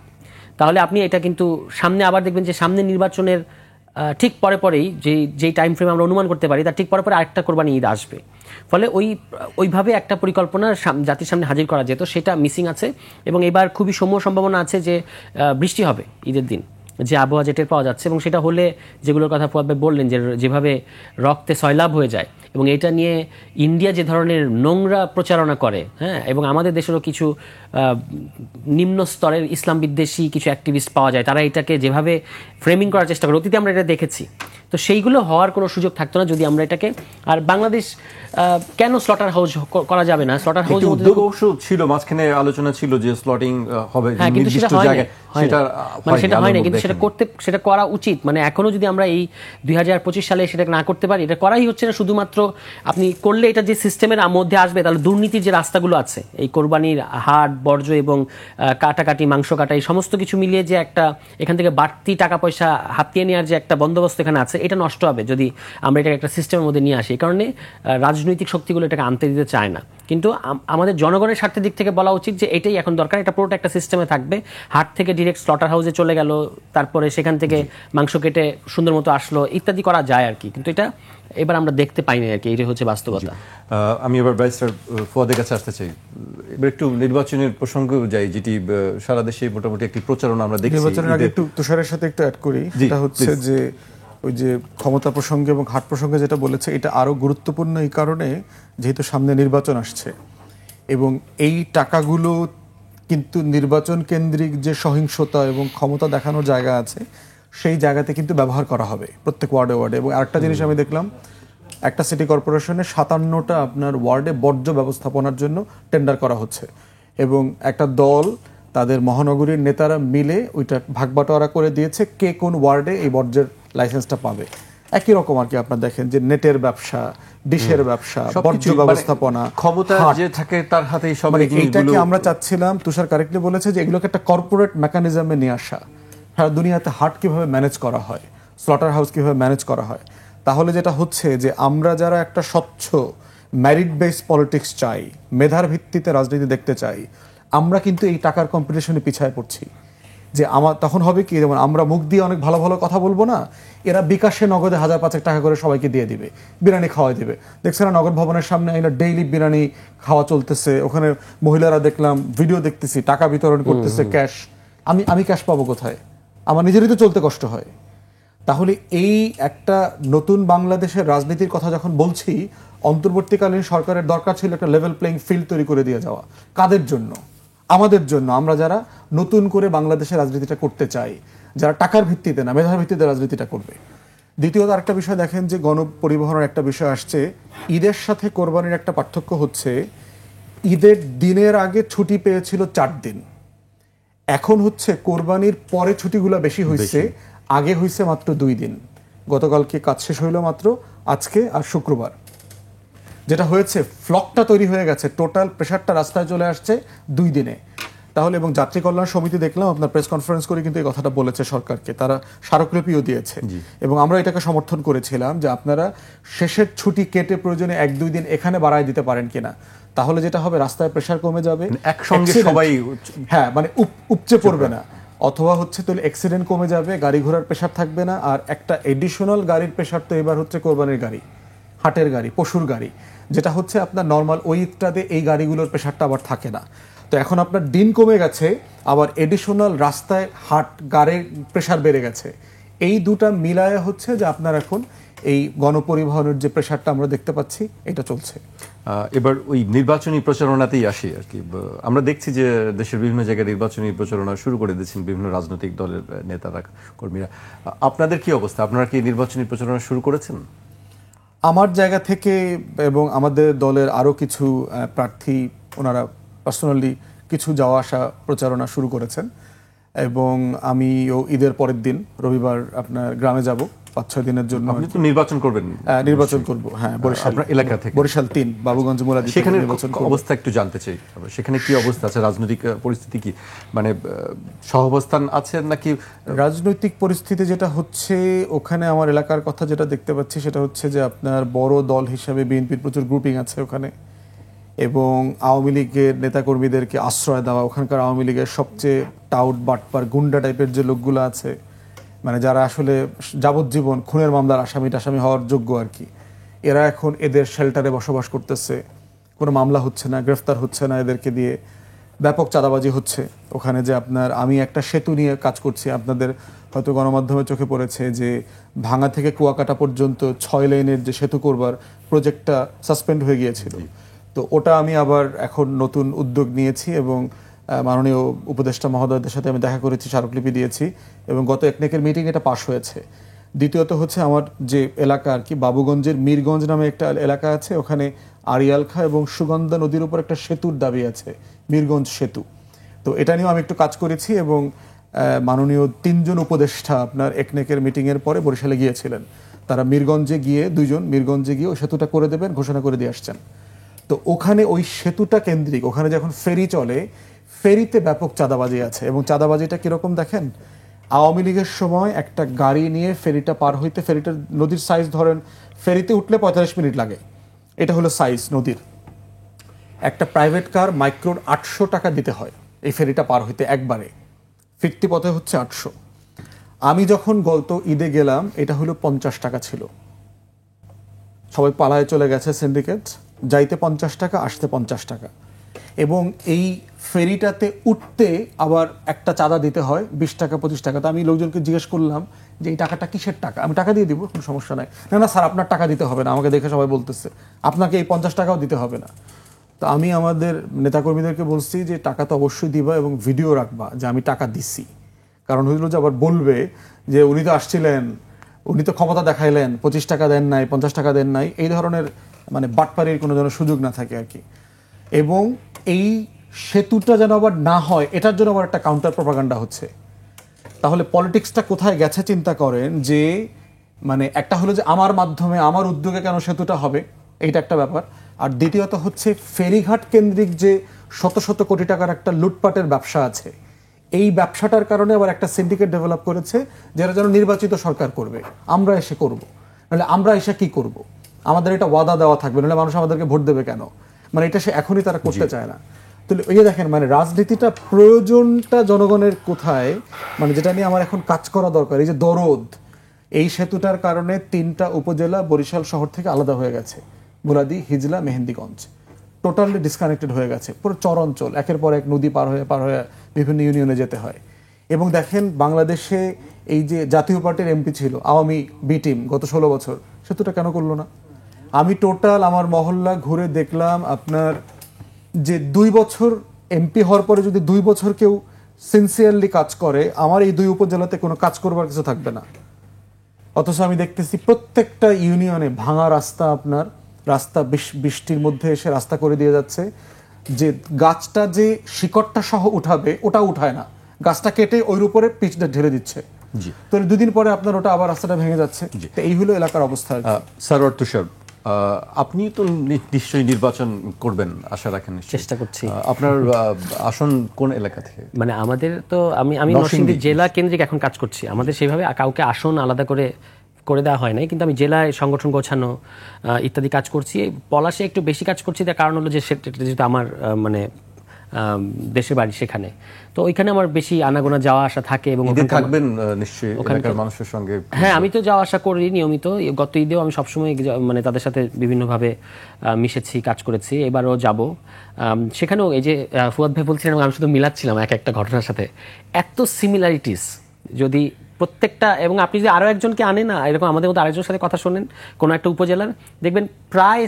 তাহলে আপনি এটা কিন্তু সামনে আবার দেখবেন যে সামনে নির্বাচনের ঠিক পরেই যেই টাইম ফ্রেম আমরা অনুমান করতে পারি, তার ঠিক পরে আরেকটা কোরবানি ঈদ আসবে। ফলে ওইভাবে একটা পরিকল্পনা জাতির সামনে হাজির করা যেত, সেটা মিসিং আছে। এবং এবার খুবই সম্ভাবনা আছে যে বৃষ্টি হবে ঈদের দিন, যে আবহাওয়া যেটা পাওয়া যাচ্ছে, এবং সেটা হলে যেগুলোর কথা ফুয়াদ ভাই বললেন, যেভাবে রক্তে সয়লাভ হয়ে যায়, এবং এটা নিয়ে ইন্ডিয়া যে ধরনের নোংরা প্রচারণা করে, হ্যাঁ, এবং আমাদের দেশেরও কিছু নিম্ন স্তরের ইসলাম বিদ্বেষী কিছু অ্যাক্টিভিস্ট পাওয়া যায়, তারা এটাকে যেভাবে ফ্রেমিং করার চেষ্টা করে, অতীতে আমরা এটা দেখেছি। তো সেইগুলো হওয়ার কোনো সুযোগ থাকতো না যদি আমরা এটাকে, আর বাংলাদেশ কেন স্লটার হাউস করা যাবে না? স্লটার হাউস উদ্যোগ অবশ্য ছিল, মাঝখানে আলোচনা ছিল যে স্লটিং হবে নির্দিষ্ট জায়গায়, সেটা হয় না, কিন্তু সেটা করা উচিত। মানে এখনো যদি আমরা এই 2025 সালে সেটা না করতে পারি, এটা করাই হচ্ছে না। শুধুমাত্র আপনি করলে এটা যে সিস্টেমের মধ্যে আসবে, তাহলে দুর্নীতির যে রাস্তাগুলো আছে, এই কোরবানির হাট, বর্জ্য এবং কাটাকাটি, মাংস কাটা, এই সমস্ত কিছু মিলিয়ে যে একটা এখান থেকে বাড়তি টাকা পয়সা হাতিয়ে নেওয়ার যে একটা বন্দোবস্ত এখানে আছে, এটা নষ্ট হবে যদি আমরা এটাকে একটা সিস্টেমের মধ্যে নিয়ে আসি। এই কারণে রাজনৈতিক শক্তিগুলো এটাকে আনতে দিতে চায় না। কিন্তু আমাদের জনগণের স্বার্থের দিক থেকে বলা উচিত যে এটাই এখন দরকার, এটা পুরোটা একটা সিস্টেমে থাকবে। হাট থেকে ডিরেক্ট স্লটার হাউসে চলে গেল, তারপরে সেখান থেকে মাংস কেটে সুন্দর মতো আসলো, ইত্যাদি করা যায় আর কি। কিন্তু এটা এবার আমরা দেখতে পাই না আর কি, এটাই হচ্ছে বাস্তবতা। আমি এবার ব্যারিস্টার ফুয়াদের কাছে আসতে চাই। এবার একটু নির্বাচনের প্রসঙ্গে যাই, যেটি সারা দেশে মোটামুটি একটি প্রচারণা আমরা দেখি। নির্বাচনের আগে একটু তুষারের সাথে একটু অ্যাড করি, সেটা হচ্ছে যে ওই যে ক্ষমতা প্রসঙ্গে এবং হাট প্রসঙ্গে যেটা বলেছে, এটা আরো গুরুত্বপূর্ণ এই কারণে যেহেতু সামনে নির্বাচন আসছে, এবং এই টাকাগুলো কিন্তু নির্বাচন কেন্দ্রিক যে সহিংসতা এবং ক্ষমতা দেখানোর জায়গা আছে, সেই জায়গাতে কিন্তু ব্যবহার করা হবে প্রত্যেক ওয়ার্ডে। এবং আরেকটা জিনিস আমি দেখলাম, একটা সিটি কর্পোরেশনে 57টা আপনার ওয়ার্ডে বর্জ্য ব্যবস্থাপনার জন্য টেন্ডার করা হচ্ছে, এবং একটা দল তাদের মহানগরীর নেতারা মিলে ওইটা ভাগ বাটোয়ারা করে দিয়েছে কে কোন ওয়ার্ডে এই বর্জ্যের লাইসেন্সটা পাবে। একই রকম আর কি। আপনার দেখেন যে নেটের ব্যবসা, ডিশের ব্যবসা, বর্জ্য ব্যবস্থাপনা, ক্ষমতা যে থাকে তার হাতেই সব এই জিনিসগুলো। এইটাকে আমরা চাচ্ছিলাম, তুষার কারেক্টলি বলেছে যে এগুলোকে একটা কর্পোরেট মেকানিজমে নিয়ে আসা, সারা দুনিয়াতে হাট কিভাবে ম্যানেজ করা হয়, স্লটার হাউস কিভাবে ম্যানেজ করা হয়। তাহলে যেটা হচ্ছে যে আমরা যারা একটা স্বচ্ছ মেরিট বেসড পলিটিক্স চাই, মেধার ভিত্তিতে রাজনীতি দেখতে চাই, আমরা কিন্তু এই টাকার কম্পিটিশনে পিছায় পড়ছি। যে আমার তখন হবে কি, যেমন আমরা মুখ দিয়ে অনেক ভালো ভালো কথা বলবো না, এরা বিকাশে নগদে 1000-5,000 টাকা করে সবাইকে দিয়ে দিবে, বিরিয়ানি খাওয়াই দিবে। দেখছেন না নগর ভবনের সামনে ডেইলি বিরিয়ানি খাওয়া চলতেছে, ওখানে মহিলারা দেখলাম ভিডিও দেখতেছি টাকা বিতরণ করতেছে ক্যাশ। আমি ক্যাশ পাবো কোথায়? আমার নিজেরই তো চলতে কষ্ট হয়। তাহলে এই একটা নতুন বাংলাদেশের রাজনীতির কথা যখন বলছি, অন্তর্বর্তীকালীন সরকারের দরকার ছিল একটা লেভেল প্লেইং ফিল্ড তৈরি করে দিয়ে যাওয়া। কাদের জন্য? আমাদের জন্য, আমরা যারা নতুন করে বাংলাদেশের রাজনীতিটা করতে চাই, যারা টাকার ভিত্তিতে না মেধার ভিত্তিতে রাজনীতিটা করবে। দ্বিতীয়ত আরেকটা বিষয় দেখেন যে গণপরিবহনের একটা বিষয় আসছে, ঈদের সাথে কোরবানির একটা পার্থক্য হচ্ছে, ঈদের দিনের আগে ছুটি পেয়েছিল 4 দিন, এখন হচ্ছে কোরবানির পরে ছুটিগুলো বেশি হয়েছে, আগে হয়েছে মাত্র 2 দিন। গতকালকে কাজ শেষ হইল মাত্র, আজকে আর শুক্রবার। যেটা হয়েছে ফ্লকটা তৈরি হয়ে গেছে, টোটাল প্রেশারটা রাস্তায় চলে আসছে 2 দিনে। তাহলে এবং যাত্রী কল্যাণ সমিতি দেখলাম আপনার প্রেস কনফারেন্স করে কিন্তু এই কথাটা বলেছে সরকারকে, তারা স্মারকলিপিও দিয়েছে। এবং আমরা এটাকে সমর্থন করেছিলাম যে আপনারা শেষের ছুটি কেটে প্রয়োজনে 1-2 দিন এখানে বাড়ায় দিতে পারেন কিনা, তাহলে যেটা হবে রাস্তায় প্রেশার কমে যাবে, একসঙ্গে সবাই হ্যাঁ মানে উপচে পড়বে না, অথবা হচ্ছে তাহলে অ্যাক্সিডেন্ট কমে যাবে, গাড়ি ঘোড়ার প্রেশার থাকবে না। আর একটা এডিশনাল গাড়ির প্রেশার তো এবার হচ্ছে কোরবানির গাড়ি, হাটের গাড়ি, পশুর গাড়ি, যেটা হচ্ছে আপনার নর্মাল ওই ঈদটাতে এই গাড়িগুলোর প্রেশারটা আবার থাকে না। তো এখন আপনার দিন কমে গেছে, আবার এডিশনাল রাস্তায় হাট গাড়ির প্রেশার বেড়ে গেছে। এই দুটা মিলায় হচ্ছে যে আপনার এখন এই গণপরিবহনের যে প্রেশারটা আমরা দেখতে পাচ্ছি এটা চলছে। এবার ওই নির্বাচনী প্রচারণাতেই আসি আর কি। আমরা দেখছি যে দেশের বিভিন্ন জায়গায় নির্বাচনী প্রচারণা শুরু করে দিয়েছেন বিভিন্ন রাজনৈতিক দলের নেতারা, কর্মীরা। আপনাদের কি অবস্থা? আপনারা কি নির্বাচনী প্রচারণা শুরু করেছেন? আমার জায়গা থেকে এবং আমাদের দলের আরও কিছু প্রার্থী, ওনারা পার্সোনালি কিছু যাওয়া আসা প্রচারণা শুরু করেছেন। এবং আমিও ঈদের পরের দিন রবিবার আপনার গ্রামে যাব 5-6 দিনের জন্য। আপনি তো নির্বাচন করবেন? নির্বাচন করব, হ্যাঁ, বরিশাল এলাকা থেকে, বরিশাল 3 বাবুগঞ্জ মোলাদি। সেখানে অবস্থা একটু জানতে চাই, সেখানে কি অবস্থা আছে, রাজনৈতিক পরিস্থিতি কি, মানে সহাবস্থান আছে নাকি? রাজনৈতিক পরিস্থিতি যেটা হচ্ছে ওখানে আমার এলাকার কথা যেটা দেখতে পাচ্ছি সেটা হচ্ছে যে আপনার বড় দল হিসাবে বিএনপির প্রচুর গ্রুপিং আছে ওখানে, এবং আওয়ামী লীগের নেতাকর্মীদেরকে আশ্রয় দেওয়া, ওখানকার আওয়ামী লীগের সবচেয়ে টাউট বাটপার গুন্ডা টাইপের যে লোকগুলো আছে, মানে যারা আসলে যাবজ্জীবন খুনের মামলার আসামি হওয়ার যোগ্য আর কি, এরা এখন এদের শেল্টারে বসবাস করতেছে, কোনো মামলা হচ্ছে না, গ্রেফতার হচ্ছে না, এদেরকে দিয়ে ব্যাপক চাঁদাবাজি হচ্ছে ওখানে। যে আপনার আমি একটা সেতু নিয়ে কাজ করছি, আপনাদের হয়তো গণমাধ্যমে চোখে পড়েছে যে ভাঙা থেকে কুয়াকাটা পর্যন্ত 6 লেনের যে সেতু করবার প্রজেক্টটা সাসপেন্ড হয়ে গিয়েছিল। তো ওটা আমি আবার এখন নতুন উদ্যোগ নিয়েছি এবং মাননীয় উপদেষ্টা মহোদয়দের সাথে আমি দেখা করেছি, স্মারকলিপি দিয়েছি এবং গত একনেকের মিটিং এটা পাশ হয়েছে। দ্বিতীয়ত হচ্ছে আমার যে এলাকা আর কি, বাবুগঞ্জের মীরগঞ্জ নামে একটা এলাকা আছে, ওখানে আড়িয়ালখা এবং সুগন্ধা নদীর উপর একটা সেতুর দাবি আছে, মীরগঞ্জ সেতু। তো এটা নিয়েও আমি একটু কাজ করেছি এবং মাননীয় 3 জন উপদেষ্টা আপনার একনেকের মিটিংয়ের পরে বরিশালে গিয়েছিলেন। তারা মীরগঞ্জে গিয়ে 2 জন মীরগঞ্জে গিয়ে ওই সেতুটা করে দেবেন ঘোষণা করে দিয়ে আসছেন। তো ওখানে ওই সেতুটা কেন্দ্রিক, ওখানে যখন ফেরি চলে, ফেরিতে ব্যাপক চাঁদাবাজি আছে। এবং চাঁদাবাজিটা কীরকম দেখেন, আওয়ামী লীগের সময় একটা গাড়ি নিয়ে ফেরিটা পার হইতে, ফেরিটার নদীর সাইজ ধরেন ফেরিতে উঠলে 45 মিনিট লাগে, এটা হলো সাইজ নদীর। একটা প্রাইভেট কার মাইক্রোর 800 টাকা দিতে হয় এই ফেরিটা পার হইতে একবারে, ফিরতি পথে হচ্ছে 800। আমি যখন গত ঈদে গেলাম এটা হলো 50 টাকা ছিল। সবাই পালায় চলে গেছে সিন্ডিকেট, যাইতে 50 টাকা, আসতে 50 টাকা। এবং এই ফেরিটাতে উঠতে আবার একটা চাঁদা দিতে হয় 20 টাকা 25 টাকা। তো আমি লোকজনকে জিজ্ঞেস করলাম যে এই টাকাটা কিসের টাকা, আমি টাকা দিয়ে দিব, কোনো সমস্যা নাই। না না স্যার আপনার টাকা দিতে হবে না, আমাকে দেখে সবাই বলতেছে আপনাকে এই 50 টাকাও দিতে হবে না। তো আমি আমাদের নেতাকর্মীদেরকে বলছি যে টাকা তো অবশ্যই দিবা এবং ভিডিও রাখবা যে আমি টাকা দিচ্ছি, কারণ হইল যে আবার বলবে যে উনি তো আসছিলেন, উনি তো ক্ষমতা দেখাইলেন, 25 টাকা দেন নাই, 50 টাকা দেন নাই, এই ধরনের মানে বাটপাড়ির কোনো যেন সুযোগ না থাকে আর কি। এবং এই সেতুটা যেন আবার না হয় এটার জন্য আবার একটা কাউন্টার প্রপাগান্ডা হচ্ছে। তাহলে পলিটিক্সটা কোথায় গেছে চিন্তা করেন, যে মানে একটা হলো যে আমার মাধ্যমে আমার উদ্যোগে কেন সেতুটা হবে, এইটা একটা ব্যাপার। আর দ্বিতীয়ত হচ্ছে ফেরিঘাট কেন্দ্রিক যে শত শত কোটি টাকার একটা লুটপাটের ব্যবসা আছে, এই ব্যবসাটার কারণে আবার একটা সিন্ডিকেট ডেভেলপ করেছে যারা যেন নির্বাচিত সরকার করবে, আমরা এসে করব, নাহলে আমরা এসে কি করব, আমাদের এটা ওয়াদা দেওয়া থাকবে, নাহলে মানুষ আমাদেরকে ভোট দেবে কেন, মানে এটা সে এখনই তারা করতে চায় না। তো ওই যে দেখেন, মানে রাজনীতিটা প্রয়োজনটা জনগণের কোথায়, মানে যেটা নিয়ে আমার এখন কাজ করা দরকার। এই যে দরদ, এই সেতুটার কারণে 3টা উপজেলা বরিশাল শহর থেকে আলাদা হয়ে গেছে, মুরাদি, হিজলা, মেহেন্দিগঞ্জ, টোটালি ডিসকানেক্টেড হয়ে গেছে। পুরো চর অঞ্চল, একের পর এক নদী পার হয়ে বিভিন্ন ইউনিয়নে যেতে হয়। এবং দেখেন বাংলাদেশে এই যে জাতীয় পার্টির এমপি ছিল, আওয়ামী বি টিম, গত 16 বছর সেতুটা কেন করলো না? আমি টোটাল আমার মহল্লা ঘুরে দেখলাম আপনার যে 2 বছর এমপি হওয়ার পরে যদি 2 বছর কেউ সিনসিয়ারলি কাজ করে, আমার এই 2 উপজেলাতে কোনো কাজ করবার কিছু থাকবে না। অথচ আমি দেখতেছি প্রত্যেকটা ইউনিয়নে ভাঙা রাস্তা, আপনার রাস্তা বৃষ্টির মধ্যে এসে রাস্তা করে দিয়ে যাচ্ছে। যে গাছটা যে শিকড়টা সহ উঠাবে ওটা উঠায় না, গাছটা কেটে ওর উপরে পিচটা ঢেলে দিচ্ছে। তো 2 দিন পরে আপনার ওটা আবার রাস্তাটা ভেঙে যাচ্ছে। তো এই হলো এলাকার অবস্থা। সারোয়ার তুষার, আপনি তো নিশ্চয়ই নির্বাচন করবেন আশা রাখেন? চেষ্টা করছি। আপনার আসন কোন এলাকা থেকে? মানে আমাদের তো আমি নরসিংদী জেলা কেন্দ্রিক এখন কাজ করছি। আমাদের সেভাবে কাউকে আসন আলাদা করে দেওয়া হয় নাই, কিন্তু আমি জেলায় সংগঠন গোছানো ইত্যাদি কাজ করছি। পলাশে একটু বেশি কাজ করছি, তার কারণ হলো যে যেহেতু আমার মানে দেশের বাড়ি সেখানে, তো ওইখানে আমার বেশি আনাগোনা যাওয়া আসা থাকে। এবং থাকবেন নিশ্চয়ই এলাকার মানুষের সঙ্গে? হ্যাঁ, আমি তো যাওয়া আসা করি নিয়মিত। গত ঈদেও আমি সবসময় মানে তাদের সাথে বিভিন্নভাবে মিশেছি, কাজ করেছি, এবারও যাব। সেখানেও এই যে ফুয়াদ ভাই বলছিলেন, আমি শুধু মিলাচ্ছিলাম এক একটা ঘটনার সাথে, এত সিমিলারিটিস যদি প্রত্যেকটা, এবং আপনি যদি আরও একজনকে আনে না এরকম আমাদের মধ্যে আরেকজনের সাথে কথা শোনেন কোনো একটা উপজেলার, দেখবেন প্রায়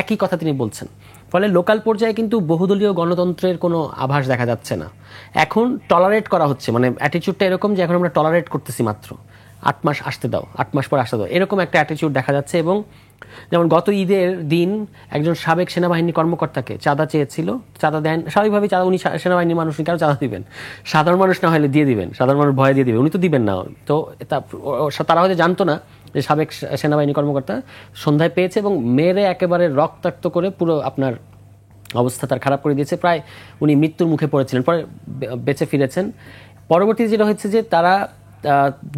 একই কথা তিনি বলছেন। ফলে লোকাল পর্যায়ে কিন্তু বহুদলীয় গণতন্ত্রের কোনো আভাস দেখা যাচ্ছে না। এখন টলারেট করা হচ্ছে, মানে অ্যাটিটিউডটা এরকম যে এখন আমরা টলারেট করতেছি, মাত্র 8 মাস আসতে দাও, 8 মাস পর আসতে দাও, এরকম একটা অ্যাটিটিউড দেখা যাচ্ছে। এবং যেমন গত ঈদের দিন একজন সাবেক সেনাবাহিনী কর্মকর্তাকে চাঁদা চেয়েছিল, চাঁদা দেন, স্বাভাবিকভাবেই চাঁদা, উনি সেনাবাহিনীর মানুষ, কেন চাঁদা দিবেন? সাধারণ মানুষ না হলে দিয়ে দিবেন, সাধারণ মানুষ ভয় দিয়ে দিবে, উনি তো দিবেন না। তো তারা হয়তো জানতো না যে সাবেক সেনাবাহিনী কর্মকর্তা সন্ধ্যায় পেয়েছে এবং মেরে একেবারে রক্তাক্ত করে পুরো আপনার অবস্থা তার খারাপ করে দিয়েছে, প্রায় উনি মৃত্যুর মুখে পড়েছিলেন, পরে বেঁচে ফিরেছেন। পরবর্তীতে যেটা হয়েছে যে তারা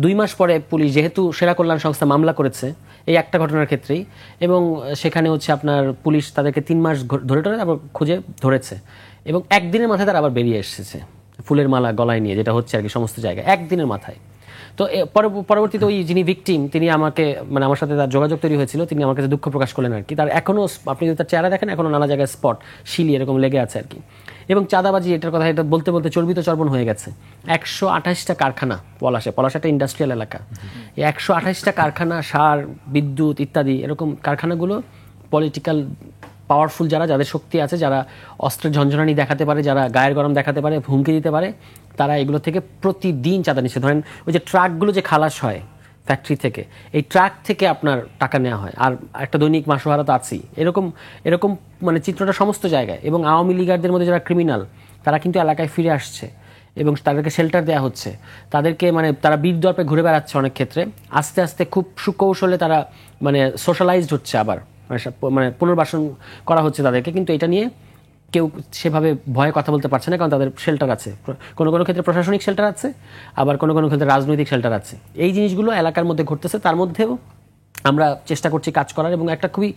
2 মাস পরে পুলিশ, যেহেতু সেরা কল্যাণ সংস্থা মামলা করেছে এই একটা ঘটনার ক্ষেত্রেই, এবং সেখানে হচ্ছে আপনার পুলিশ তাদেরকে 3 মাস ধরে আবার খুঁজে ধরেছে, এবং একদিনের মাথায় তারা আবার বেরিয়ে এসেছে ফুলের মালা গলায় নিয়ে, যেটা হচ্ছে আর কি সমস্ত জায়গায় একদিনের মাথায়। তো পরবর্তীতে ওই যিনি ভিকটিম, তিনি আমাকে, মানে আমার সাথে তার যোগাযোগ তৈরি হয়েছিল, তিনি আমার কাছে দুঃখ প্রকাশ করলেন আর কি। তার এখনও, আপনি যদি তার চেহারা দেখেন, এখনও নানা জায়গায় স্পট, শিলি এরকম লেগে আছে আর কি। এবং চাঁদাবাজি, এটার কথা এটা বলতে বলতে চর্বিত চর্বণ হয়ে গেছে। 128টা কারখানা পলাশ একটা ইন্ডাস্ট্রিয়াল এলাকা, এই 128টা কারখানা, সার, বিদ্যুৎ ইত্যাদি এরকম কারখানাগুলো পলিটিক্যাল পাওয়ারফুল যাদের শক্তি আছে, যারা অস্ত্রের ঝঞ্ঝনানি দেখাতে পারে, যারা গায়ের গরম দেখাতে পারে, হুমকি দিতে পারে, তারা এগুলো থেকে প্রতিদিন চাঁদা নিচ্ছে। ধরেন ওই যে ট্রাকগুলো যে খালাস হয় ফ্যাক্টরি থেকে, এই ট্রাক থেকে আপনার টাকা নেওয়া হয়, আর একটা দৈনিক মাসোহারা তো আছেই। এরকম মানে চিত্রটা সমস্ত জায়গায়। এবং আওয়ামী লীগারদের মধ্যে যারা ক্রিমিনাল, তারা কিন্তু এলাকায় ফিরে আসছে এবং তাদেরকে শেল্টার দেওয়া হচ্ছে, তাদেরকে মানে তারা বীর দর্পে ঘুরে বেড়াচ্ছে অনেক ক্ষেত্রে। আস্তে আস্তে খুব সুকৌশলে তারা মানে সোশ্যালাইজড হচ্ছে, আবার মানে পুনর্বাসন করা হচ্ছে তাদেরকে। কিন্তু এটা নিয়ে কেউ সেভাবে ভয়ে কথা বলতে পারছে না, কারণ তাদের শেল্টার আছে, কোনো ক্ষেত্রে প্রশাসনিক শেল্টার আছে, আবার কোনো ক্ষেত্রে রাজনৈতিক শেল্টার আছে। এই জিনিসগুলো এলাকার মধ্যে ঘটতেছে, তার মধ্যেও আমরা চেষ্টা করছি কাজ করার। এবং একটা খুবই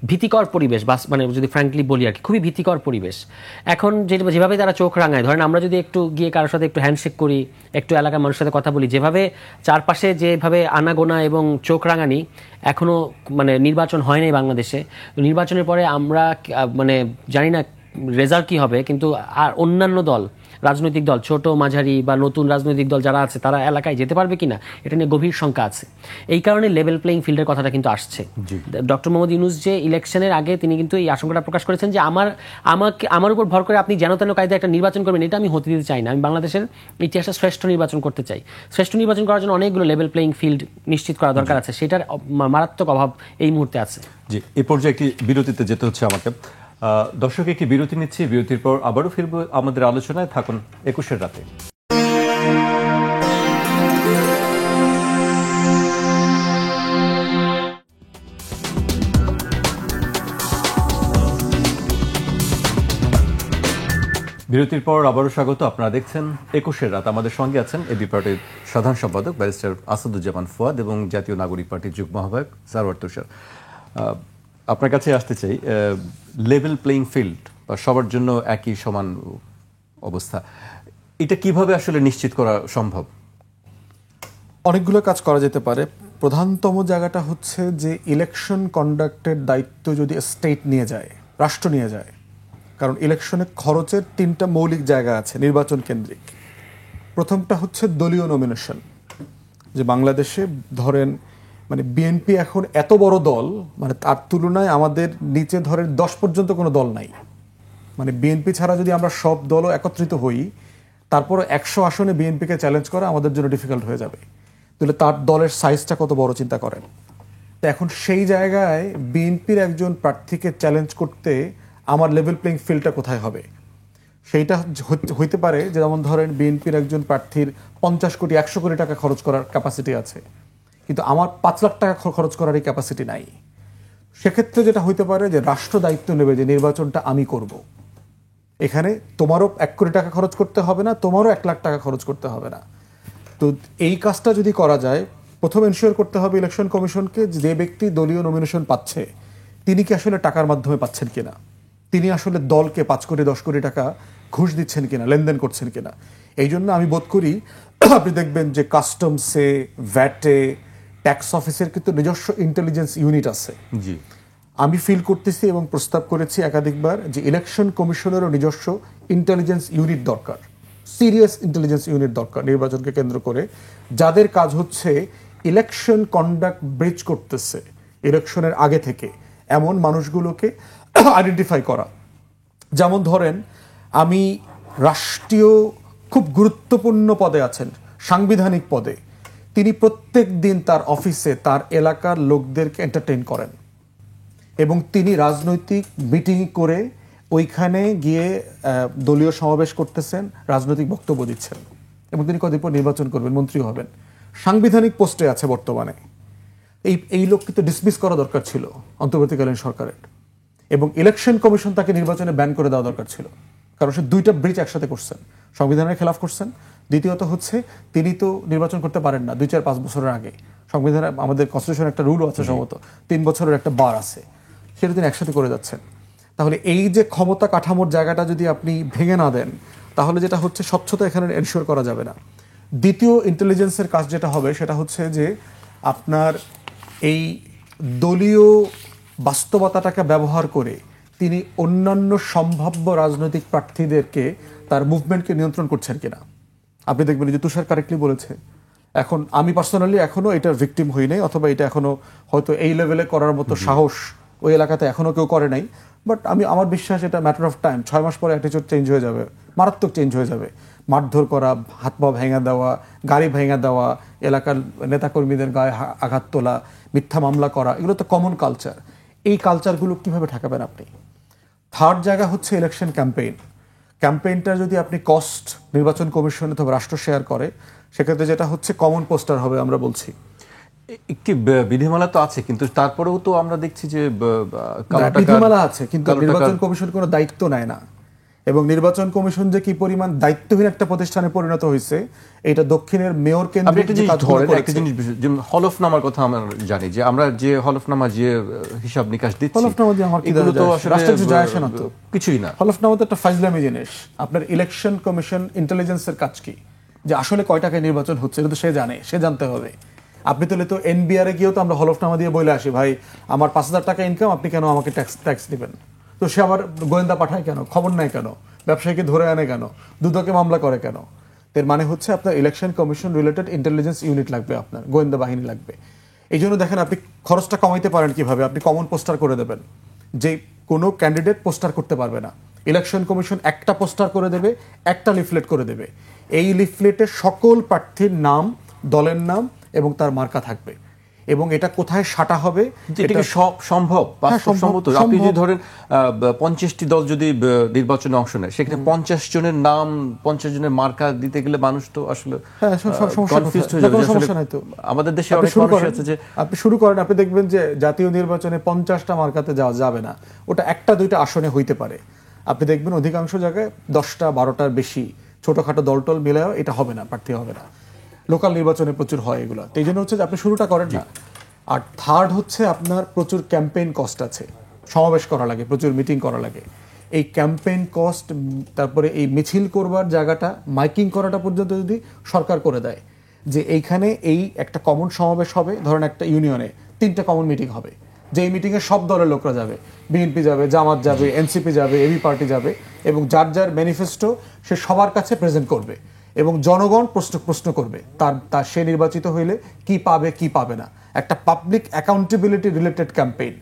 ভীতিকর পরিবেশ, মানে যদি ফ্র্যাঙ্কলি বলি আর কি, খুবই ভীতিকর পরিবেশ এখন। যেভাবে তারা চোখ রাঙায়, ধরেন আমরা যদি একটু গিয়ে কারোর সাথে একটু হ্যান্ডশেক করি, একটু এলাকার মানুষের সাথে কথা বলি, যেভাবে চারপাশে যেভাবে আনাগোনা এবং চোখ রাঙানি, এখনও মানে নির্বাচন হয় নাই বাংলাদেশে। নির্বাচনের পরে আমরা মানে জানি না রেজাল্ট কী হবে, কিন্তু আর অন্যান্য দল, রাজনৈতিক দল, ছোট মাঝারি বা নতুন রাজনৈতিক দল যারা আছে, তারা এলাকায় যেতে পারবে কিনা, এটা নিয়ে গভীর শঙ্কা আছে। এই কারণে লেভেল প্লেইং ফিল্ডের কথাটা কিন্তু আসছে। ডক্টর মোহাম্মদ ইউনূস যে ইলেকশনের আগে তিনি কিন্তু এই আশঙ্কাটা প্রকাশ করেছেন যে আমার উপর ভর করে আপনি যেন তেন কায়দায় একটা নির্বাচন করবেন, এটা আমি হতে দিতে চাই না। আমি বাংলাদেশের ইতিহাসে শ্রেষ্ঠ নির্বাচন করতে চাই। শ্রেষ্ঠ নির্বাচন করার জন্য অনেকগুলো লেভেল প্লেইং ফিল্ড নিশ্চিত করা দরকার আছে, সেটার মারাত্মক অভাব এই মুহূর্তে আছে। জি, এই পর্যায়ে একটি বিরতিতে যেতে হচ্ছে আমাকে। দর্শক, একটি বিরতি নিচ্ছি, বিরতির পর আবারও ফিরবো আমাদের আলোচনায়। থাকুন 21-এর রাতে। বিরতির পর আবারও স্বাগত। আপনারা দেখছেন ২১ রাত। আমাদের সঙ্গে আছেন এবি পার্টির সাধারণ সম্পাদক ব্যারিস্টার আসাদুজ্জামান ফুয়াদ এবং জাতীয় নাগরিক পার্টির যুগ্ম আহ্বায়ক সারওয়ার তুষার। আপনার কাছে আসতে চাই, লেভেল প্লেইং ফিল্ড বা সবার জন্য একই সমান অবস্থা, এটা কিভাবে আসলে নিশ্চিত করা সম্ভব? অনেকগুলো কাজ করা যেতে পারে। প্রধানতম জায়গাটা হচ্ছে যে ইলেকশন কন্ডাক্টের দায়িত্ব যদি স্টেট নিয়ে যায়, রাষ্ট্র নিয়ে যায়, কারণ ইলেকশনে খরচের 3টা মৌলিক জায়গা আছে নির্বাচন কেন্দ্রিক। প্রথমটা হচ্ছে দলীয় নমিনেশন, যে বাংলাদেশে ধরেন মানে বিএনপি এখন এত বড় দল, মানে তার তুলনায় আমাদের নিচে ধরেন 10 পর্যন্ত কোনো দল নাই। মানে বিএনপি ছাড়া যদি আমরা সব দলও একত্রিত হই, তারপর 100 আসনে বিএনপিকে চ্যালেঞ্জ করা আমাদের জন্য ডিফিকাল্ট হয়ে যাবে। তাহলে তার দলের সাইজটা কত বড় চিন্তা করেন। তো এখন সেই জায়গায় বিএনপির একজন প্রার্থীকে চ্যালেঞ্জ করতে আমার লেভেল প্লেইং ফিল্ডটা কোথায় হবে? সেইটা হইতে পারে যে যেমন ধরেন বিএনপির একজন প্রার্থীর 50 কোটি 100 কোটি টাকা খরচ করার ক্যাপাসিটি আছে, কিন্তু আমার 5 লাখ টাকা খরচ করার এই ক্যাপাসিটি নাই। সেক্ষেত্রে যেটা হইতে পারে যে রাষ্ট্র দায়িত্ব নেবে যে নির্বাচনটা আমি করব। এখানে তোমারও 1 কোটি টাকা খরচ করতে হবে না, তোমারও 1 লাখ টাকা খরচ করতে হবে না। তো এই কাজটা যদি করা যায়, প্রথম এনশিওর করতে হবে ইলেকশন কমিশনকে যে ব্যক্তি দলীয় নমিনেশন পাচ্ছে তিনি কি আসলে টাকার মাধ্যমে পাচ্ছেন কিনা, তিনি আসলে দলকে 5 কোটি 10 কোটি টাকা ঘুষ দিচ্ছেন কিনা, লেনদেন করছেন কিনা। এই জন্য আমি বোধ করি আপনি দেখবেন যে কাস্টমসে, ভ্যাটে, ট্যাক্স অফিসের কিন্তু নিজস্ব ইন্টেলিজেন্স ইউনিট আছে। জি, আমি ফিল করতেছি এবং প্রস্তাব করেছি একাধিকবার যে ইলেকশন কমিশনেরও নিজস্ব ইন্টেলিজেন্স ইউনিট দরকার, সিরিয়াস ইন্টেলিজেন্স ইউনিট দরকার নির্বাচনকে কেন্দ্র করে, যাদের কাজ হচ্ছে ইলেকশন কন্ডাক্ট ব্রিচ করতেছে ইলেকশনের আগে থেকে এমন মানুষগুলোকে আইডেন্টিফাই করা। যেমন ধরেন আমি রাষ্ট্রীয় খুব গুরুত্বপূর্ণ পদে আছেন, সাংবিধানিক পদে, তিনি প্রত্যেক দিন তার অফিসে তার এলাকার লোকদেরকে এন্টারটেইন করেন এবং তিনি রাজনৈতিক মিটিং করে ওইখানে গিয়ে দলীয় সমাবেশ করতেছেন, রাজনৈতিক বক্তব্য দিচ্ছেন এবং তিনি কদিন পর নির্বাচন করবেন, মন্ত্রী হবেন, সাংবিধানিক পোস্টে আছে বর্তমানে। এই লোককে তো ডিসমিস করা দরকার ছিল অন্তর্বর্তীকালীন সরকারের, এবং ইলেকশন কমিশন তাকে নির্বাচনে ব্যান করে দেওয়া দরকার ছিল, কারণ সে 2টা ব্রিচ একসাথে করছেন, সংবিধানের খেলাফ করছেন। দ্বিতীয়ত হচ্ছে তিনি তো নির্বাচন করতে পারেন না 2-4-5 বছরের আগে। সংবিধানে আমাদের কনস্টিটিউশনে একটা রুলও আছে, সম্ভবত 3 বছরের একটা বার আছে, সেটা তিনি একসাথে করে যাচ্ছেন। তাহলে এই যে ক্ষমতা কাঠামোর জায়গাটা যদি আপনি ভেঙে না দেন, তাহলে যেটা হচ্ছে স্বচ্ছতা এখানে এনশিওর করা যাবে না। দ্বিতীয় ইন্টেলিজেন্সের কাজ যেটা হবে সেটা হচ্ছে যে আপনার এই দলীয় বাস্তবতাটাকে ব্যবহার করে তিনি অন্যান্য সম্ভাব্য রাজনৈতিক প্রার্থীদেরকে তার মুভমেন্টকে নিয়ন্ত্রণ করছেন কিনা। আপনি দেখবেন যে তুষার কারেক্টলি বলেছে, এখন আমি পার্সোনালি এখনো এটার ভিকটিম হই নাই, অথবা এটা এখনো হয়তো এই লেভেলে করার মতো সাহস ওই এলাকাতে এখনো কেউ করে নাই। বাট আমার বিশ্বাস এটা ম্যাটার অফ টাইম, 6 মাস পরে অ্যাটিটিউড চেঞ্জ হয়ে যাবে, মারাত্মক চেঞ্জ হয়ে যাবে। মারধর করা, হাত পা ভেঙে দেওয়া, গাড়ি ভেঙে দেওয়া, এলাকার নেতাকর্মীদের গায়ে আঘাত তোলা, মিথ্যা মামলা করা, এগুলো তো কমন কালচার। এই কালচারগুলো কিভাবে ঠেকাবেন আপনি? থার্ড জায়গা হচ্ছে ইলেকশন ক্যাম্পেইন। ক্যাম্পেইনটা যদি আপনি কস্ট নির্বাচন কমিশন অথবা রাষ্ট্র শেয়ার করে, সেক্ষেত্রে যেটা হচ্ছে কমন পোস্টার হবে। আমরা বলছি একটি বিধিমালা তো আছে, কিন্তু তারপরেও তো আমরা দেখছি যে বিধিমালা আছে, কিন্তু নির্বাচন কমিশন কোনো দায়িত্ব নেয় না। এবং নির্বাচন কমিশন যে কি পরিমাণ দায়িত্বহীন একটা প্রতিষ্ঠানে পরিণত হয়েছে, এটা দক্ষিণের মেয়র কেন্দ্রিক একটা জিনিস, যেমন হলফনামার কথা আমরা জানি যে আমরা যে হলফনামা যে হিসাব নিকাশ দিচ্ছি, হলফনামা দিয়ে আমার এগুলো তো আসলে যায় আসে না, তো কিছুই না। হলফনামা তো একটা ফাইজলামি জিনিস। আপনার ইলেকশন কমিশন ইন্টেলিজেন্সের কাজ কি, যে আসলে কয় টাকায় নির্বাচন হচ্ছে এটা তো সে জানে, সে জানতে হবে। আপনি তো এনবিআর এ গিয়েও তো আমরা হলফনামা দিয়ে বলে আসি, ভাই আমার 5,000 টাকা ইনকাম, আপনি কেন আমাকে ট্যাক্স দিবেন? তো সে আবার গোয়েন্দা পাঠায় কেন, খবর নেয় কেন, ব্যবসায়ীকে ধরে আনে কেন, দুদকে মামলা করে কেন? এর মানে হচ্ছে আপনার election commission related intelligence unit লাগবে, আপনার গোয়েন্দা বাহিনী লাগবে। এই জন্য দেখেন আপনি খরচটা কমাইতে পারেন কিভাবে, আপনি কমন পোস্টার করে দেবেন, যে কোনো ক্যান্ডিডেট পোস্টার করতে পারবে না। ইলেকশন কমিশন একটা পোস্টার করে দেবে, একটা লিফলেট করে দেবে। এই লিফলেটে সকল প্রার্থীর নাম, দলের নাম এবং তার মার্কা থাকবে। এবং এটা কোথায় সাটা হবে, এটা কি সম্ভব? বাস্তবসম্মত? আপনি যদি ধরেন 50টি দল যদি নির্বাচনে অংশ নেয়, সেখানে 50 জনের নাম, 50 জনের মার্কা দিতে গেলে মানুষ তো আসলে কনফিউজড হয়ে যাবে। আমাদের দেশে অনেক মানুষ আছে যে আপনি শুরু করেন, আপনি দেখবেন যে জাতীয় নির্বাচনে 50টা মার্কাতে যাওয়া যাবে না, ওটা 1-2টা আসনে হইতে পারে। আপনি দেখবেন অধিকাংশ জায়গায় 10টা 12টার বেশি ছোটখাটো দলটল মিলেও এটা হবে না, প্রার্থী হবে না। লোকাল নির্বাচনে প্রচুর হয় এগুলো, তো এই জন্য হচ্ছে যে আপনি শুরুটা করেন না। আর থার্ড হচ্ছে আপনার প্রচুর ক্যাম্পেইন কস্ট আছে, সমাবেশ করা লাগে, প্রচুর মিটিং করা লাগে। এই ক্যাম্পেইন কস্ট, তারপরে এই মিছিল করবার জায়গাটা, মাইকিং করাটা পর্যন্ত যদি সরকার করে দেয় যে এইখানে এই একটা কমন সমাবেশ হবে, ধরেন একটা ইউনিয়নে 3টা কমন মিটিং হবে, যে এই মিটিংয়ে সব দলের লোকরা যাবে, বিএনপি যাবে, জামাত যাবে, এনসিপি যাবে, এবি পার্টি যাবে, এবং যার যার ম্যানিফেস্টো সে সবার কাছে প্রেজেন্ট করবে এবং জনগণ প্রশ্ন করবে তার সে নির্বাচিত হইলে কি পাবে কি পাবে না, একটা পাবলিক অ্যাকাউন্টেবিলিটি রিলেটেড ক্যাম্পেইন।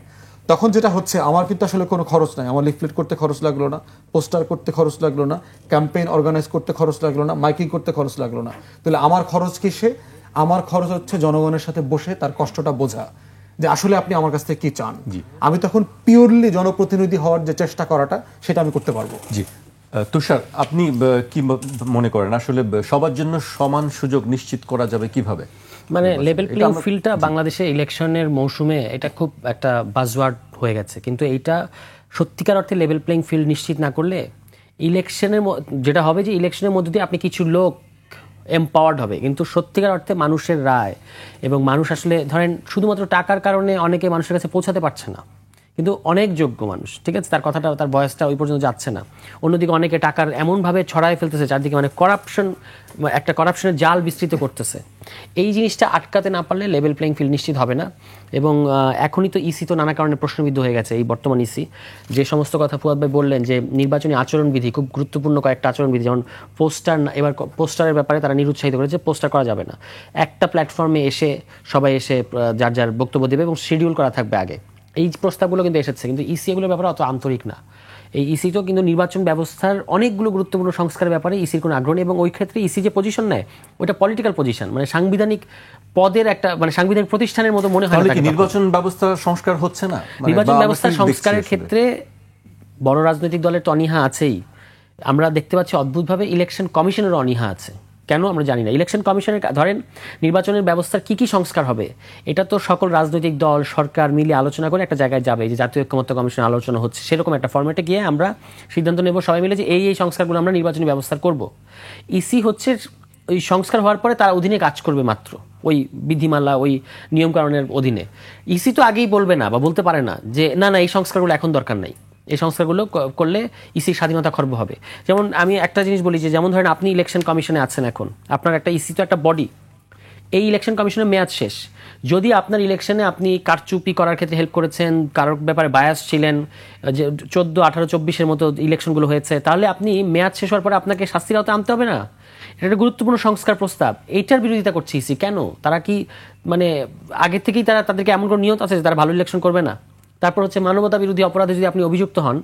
তখন যেটা হচ্ছে, আমার কিন্তু আসলে কোনো খরচ নাই, আমার লিফলেট করতে খরচ লাগলো না, পোস্টার করতে খরচ লাগলো না, ক্যাম্পেইন অর্গানাইজ করতে খরচ লাগলো না, মাইকিং করতে খরচ লাগলো না। তাহলে আমার খরচ কিসে? আমার খরচ হচ্ছে জনগণের সাথে বসে তার কষ্টটা বোঝা, যে আসলে আপনি আমার কাছ থেকে কি চান। আমি তখন পিওরলি জনপ্রতিনিধি হওয়ার যে চেষ্টা করাটা, সেটা আমি করতে পারবো। জি, তুষার, আপনি কি মনে করেন আসলে সবার জন্য সমান সুযোগ নিশ্চিত করা যাবে কিভাবে? মানে লেভেল প্লেইং ফিল্ডটা বাংলাদেশে ইলেকশনের মৌসুমে এটা খুব একটা বাজওয়ার্ড হয়ে গেছে, কিন্তু এইটা সত্যিকার অর্থে লেভেল প্লেইং ফিল্ড নিশ্চিত না করলে ইলেকশনের যেটা হবে যে ইলেকশনের মধ্যে দিয়ে আপনি কিছু লোক এম্পাওয়ার্ড হবে, কিন্তু সত্যিকার অর্থে মানুষের রায় এবং মানুষ আসলে ধরেন শুধুমাত্র টাকার কারণে অনেকে মানুষের কাছে পৌঁছাতে পারছে না, কিন্তু অনেক যোগ্য মানুষ, ঠিক আছে, তার কথাটা তার বয়সটা ওই পর্যন্ত যাচ্ছে না। অন্যদিকে অনেকে টাকার এমনভাবে ছড়ায় ফেলতেছে চারদিকে, মানে একটা করাপশনের জাল বিস্তৃত করতেছে। এই জিনিসটা আটকাতে না পারলে লেভেল প্লেইং ফিল্ড নিশ্চিত হবে না। এবং এখনই তো ইসি তো নানা কারণে প্রশ্নবিদ্ধ হয়ে গেছে, এই বর্তমান ইসি যে সমস্ত কথা ফুয়াদ ভাই বললেন, যে নির্বাচনী আচরণবিধি খুব গুরুত্বপূর্ণ কয়েকটা আচরণবিধি, যেমন পোস্টার, এবার পোস্টারের ব্যাপারে তারা নিরুৎসাহিত করেছে, পোস্টার করা যাবে না, একটা প্ল্যাটফর্মে এসে সবাই এসে যার যার বক্তব্য দেবে এবং শিডিউল করা থাকবে আগে। এই প্রস্তাবগুলো কিন্তু এসেছে, কিন্তু ইসি এগুলোর ব্যাপারে অত আন্তরিক না। এই ইসি তো কিন্তু নির্বাচন ব্যবস্থার অনেকগুলো গুরুত্বপূর্ণ সংস্কারের ব্যাপারে ইসির কোনো আগ্রহ নেই, এবং ওই ক্ষেত্রে ইসি যে পজিশন নেয় ওটা পলিটিক্যাল পজিশন, মানে সাংবিধানিক পদের একটা, মানে সাংবিধানিক প্রতিষ্ঠানের মতো মনে হয়। নির্বাচন ব্যবস্থা সংস্কার হচ্ছে না, নির্বাচন ব্যবস্থা সংস্কারের ক্ষেত্রে বড় রাজনৈতিক দলের তো অনীহা আছেই। আমরা দেখতে পাচ্ছি অদ্ভুতভাবে ইলেকশন কমিশনেরও অনীহা আছে, কেন আমরা জানি না। ইলেকশন কমিশনের ধরেন নির্বাচনের ব্যবস্থার কি কি সংস্কার হবে, এটা তো সকল রাজনৈতিক দল সরকার মিলে আলোচনা করে একটা জায়গায় যাবে, যে জাতীয় ঐক্যমত্য কমিশন আলোচনা হচ্ছে, সেরকম একটা ফরম্যাটে গিয়ে আমরা সিদ্ধান্ত নেব সবাই মিলে যে এই সংস্কারগুলো আমরা নির্বাচনী ব্যবস্থা করব। ইসি হচ্ছে ওই সংস্কার হওয়ার পরে তার অধীনে কাজ করবে, মাত্র ওই বিধিমালা ওই নিয়মকানুনের অধীনে। ইসি তো আগেই বলবে না বা বলতে পারে না যে না না এই সংস্কারগুলো এখন দরকার নাই, এই সংস্কারগুলো করলে ইসির স্বাধীনতা খর্ব হবে। যেমন আমি একটা জিনিস বলি, যে যেমন ধরেন আপনি ইলেকশন কমিশনে আছেন, এখন আপনার একটা ইসি তো একটা বডি, এই ইলেকশন কমিশনের মেয়াদ শেষ, যদি আপনার ইলেকশনে আপনি কারচুপি করার ক্ষেত্রে হেল্প করেছেন, কারোর ব্যাপারে বায়াস ছিলেন, যে 14, 18, 24-এর মতো ইলেকশনগুলো হয়েছে, তাহলে আপনি মেয়াদ শেষ হওয়ার পরে আপনাকে শাস্তির আওতায় আনতে হবে না। এটা একটা গুরুত্বপূর্ণ সংস্কার প্রস্তাব, এইটার বিরোধিতা করছে ইসি। কেন? তারা কি মানে আগে থেকেই তাদেরকে এমন কোনো নিয়ত আছে যে তারা ভালো ইলেকশন করবে না? তারপর হচ্ছে মানবতা বিরোধী অপরাধে যদি আপনি অভিযুক্ত হন,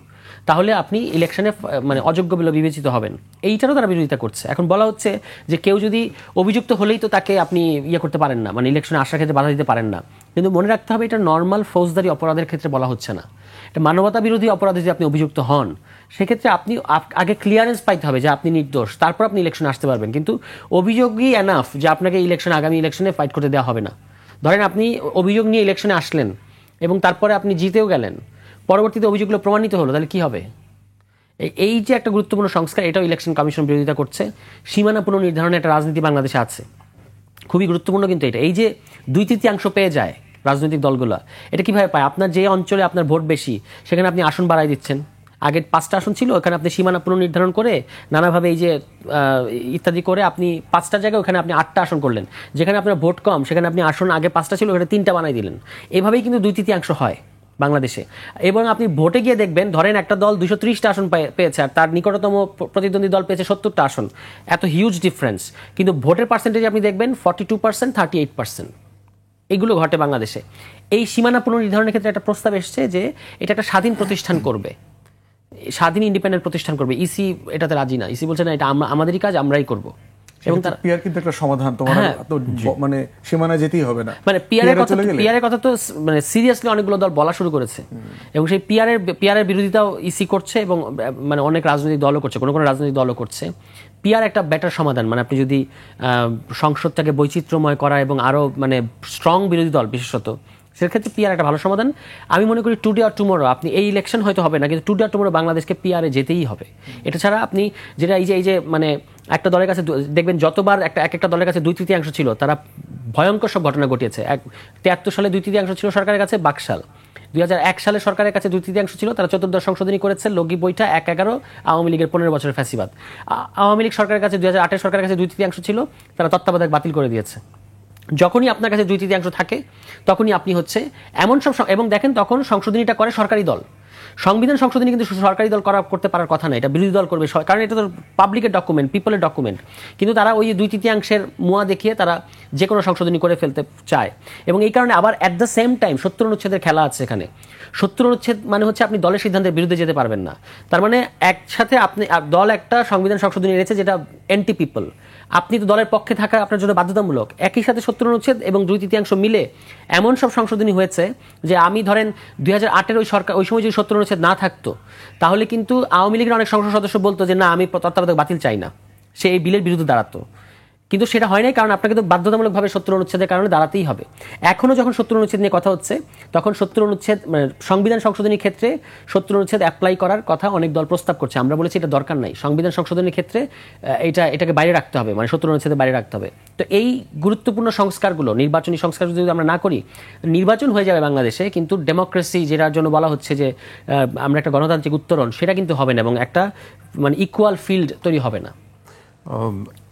তাহলে আপনি ইলেকশনে মানে অযোগ্য বলে বিবেচিত হবেন, এইটারও তারা বিরোধিতা করছে। এখন বলা হচ্ছে যে কেউ যদি অভিযুক্ত হলেই তো তাকে আপনি করতে পারেন না, মানে ইলেকশনে আসার ক্ষেত্রে বাধা দিতে পারেন না। কিন্তু মনে রাখতে হবে, এটা নর্মাল ফৌজদারি অপরাধের ক্ষেত্রে বলা হচ্ছে না, এটা মানবতা বিরোধী অপরাধে যদি আপনি অভিযুক্ত হন, সেক্ষেত্রে আপনি আগে ক্লিয়ারেন্স পাইতে হবে যে আপনি নির্দোষ, তারপর আপনি ইলেকশনে আসতে পারবেন। কিন্তু অভিযোগই এনাফ যে আপনাকে আগামী ইলেকশনে ফাইট করতে দেওয়া হবে না। ধরেন আপনি অভিযোগ নিয়ে ইলেকশনে আসলেন এবং তারপরে আপনি জিতেও গেলেন, পরবর্তীতে অভিযোগগুলো প্রমাণিত হলো, তাহলে কি হবে? এই যে একটা গুরুত্বপূর্ণ সংস্কার, এটাও ইলেকশন কমিশন বিরোধিতা করছে। সীমানা পুনর্নির্ধারণের একটা রাজনীতি বাংলাদেশে আছে, খুবই গুরুত্বপূর্ণ। কিন্তু এটা এই যে 2/3 পেয়ে যায় রাজনৈতিক দলগুলো, এটা কিভাবে পায়? আপনার যে অঞ্চলে আপনার ভোট বেশি সেখানে আপনি আসন বাড়াই দিচ্ছেন। আগে 5টা আসন ছিল, ওখানে আপনি সীমানা পুনর্নির্ধারণ করে নানাভাবে এই যে ইত্যাদি করে আপনি 5টা জায়গায় ওখানে আপনি 8টা আসন করলেন। যেখানে আপনার ভোট কম সেখানে আপনি আসন আগে 5টা ছিল, ওখানে 3টা বানাই দিলেন। এভাবেই কিন্তু 2/3 হয় বাংলাদেশে। এবং আপনি ভোটে গিয়ে দেখবেন, ধরেন একটা দল 230টা আসন পেয়েছে আর তার নিকটতম প্রতিদ্বন্দ্বী দল পেয়েছে 70টা আসন, এত হিউজ ডিফারেন্স। কিন্তু ভোটের পার্সেন্টেজ আপনি দেখবেন 42%, 38%, এগুলো ঘটে বাংলাদেশে। এই সীমানা পুনর্নির্ধারণের ক্ষেত্রে একটা প্রস্তাব এসছে যে এটা একটা স্বাধীন প্রতিষ্ঠান করবে, স্বাধীন ইন্ডিপেন্ডেন্ট প্রতিষ্ঠান করবে। ইসি এটাতে রাজি না, ইসি বলছে না, এটা আমাদেরই কাজ, আমরাই করব। এবং তার পিআর কিন্তু একটা সমাধান, তোমার তো মানে সীমানা যেতেই হবে না। মানে পিআরের কথা তো মানে সিরিয়াসলি অনেকগুলো দল বলা শুরু করেছে, এবং সেই পিআরের বিরোধিতাও ইসি করছে, এবং মানে অনেক রাজনৈতিক দলও করছে, কোনো রাজনৈতিক দলও করছে। পিআর একটা বেটার সমাধান, মানে আপনি যদি সংসদটাকে বৈচিত্র্যময় করা এবং আরো মানে স্ট্রং বিরোধী দল বিশেষত সেক্ষেত্রে পিআর একটা ভালো সমাধান। আমি মনে করি টুডে আর টুমোরো, আপনি এই ইলেকশন হয়তো হবে না, কিন্তু টুডে আর টুমোরো বাংলাদেশকে পিআরে যেতেই হবে। এটা ছাড়া আপনি যেটা এই যে মানে একটা দলের কাছে দেখবেন যতবার একটা দলের কাছে 2/3 ছিল, তারা ভয়ঙ্কর সব ঘটনা ঘটিয়েছে। 73 সালে 2/3 ছিল সরকারের কাছে বাকশাল, 2001 সালে সরকারের কাছে 2/3 ছিল, তারা চতুর্দশ সংশোধনী করেছে, লগি বইটা 1/11, আওয়ামী লীগের 15 বছরের ফ্যাসিবাদ। আওয়ামী লীগ সরকারের কাছে 2008 সরকারের কাছে 2/3 ছিল, তারা তত্ত্বাবধায়ক বাতিল করে দিয়েছে। যখনই আপনার কাছে 2/3 থাকে তখনই আপনি হচ্ছে এমন সব, এবং দেখেন তখন সংশোধনীটা করে সরকারি দল। সংবিধান সংশোধনী কিন্তু সরকারি দল করতে পারার কথা না, এটা বিরোধী দল করবে, কারণ এটা তো পাবলিকের ডকুমেন্ট, পিপলের ডকুমেন্ট। কিন্তু তারা ওই 2/3 মুয়া দেখিয়ে তারা যে কোনো সংশোধনী করে ফেলতে চায়, এবং এই কারণে আবার অ্যাট দ্য সেম টাইম 70 অনুচ্ছেদের খেলা আছে এখানে। 70 অনুচ্ছেদ মানে হচ্ছে আপনি দলের সিদ্ধান্তের বিরুদ্ধে যেতে পারবেন না। তার মানে একসাথে আপনি দল একটা সংবিধান সংশোধনী এনেছে যেটা অ্যান্টি পিপল, আপনি তো দলের পক্ষে থাকা আপনার জন্য বাধ্যতামূলক। একই সাথে 70 অনুচ্ছেদ এবং 2/3 মিলে এমন সব সংশোধনী হয়েছে যে আমি ধরেন 2008 ওই সময় যদি 70 অনুচ্ছেদ না থাকতো, তাহলে কিন্তু আওয়ামী লীগের অনেক সংসদ সদস্য বলতো যে না, আমি তত্ত্বাবধায়ক বাতিল চাই না, সে এই বিলের বিরুদ্ধে দাঁড়াতো। কিন্তু সেটা হয় নাই, কারণ আপনাকে তো বাধ্যতামূলকভাবে 70 অনুচ্ছেদের কারণে দাঁড়াতেই হবে। এখনও যখন 70 অনুচ্ছেদ নিয়ে কথা হচ্ছে, তখন 70 অনুচ্ছেদ মানে সংবিধান সংশোধনীর ক্ষেত্রে 70 অনুচ্ছেদ অ্যাপ্লাই করার কথা অনেক দল প্রস্তাব করছে। আমরা বলেছি এটা দরকার নাই, সংবিধান সংশোধনীর ক্ষেত্রে এটাকে বাইরে রাখতে হবে, মানে 70 অনুচ্ছেদের বাইরে রাখতে হবে। তো এই গুরুত্বপূর্ণ সংস্কারগুলো, নির্বাচনী সংস্কার যদি আমরা না করি, নির্বাচন হয়ে যাবে বাংলাদেশে, কিন্তু ডেমোক্রেসি যেটার জন্য বলা হচ্ছে যে আমরা একটা গণতান্ত্রিক উত্তরণ, সেটা কিন্তু হবে না, এবং একটা মানে ইকুয়াল ফিল্ড তৈরি হবে না।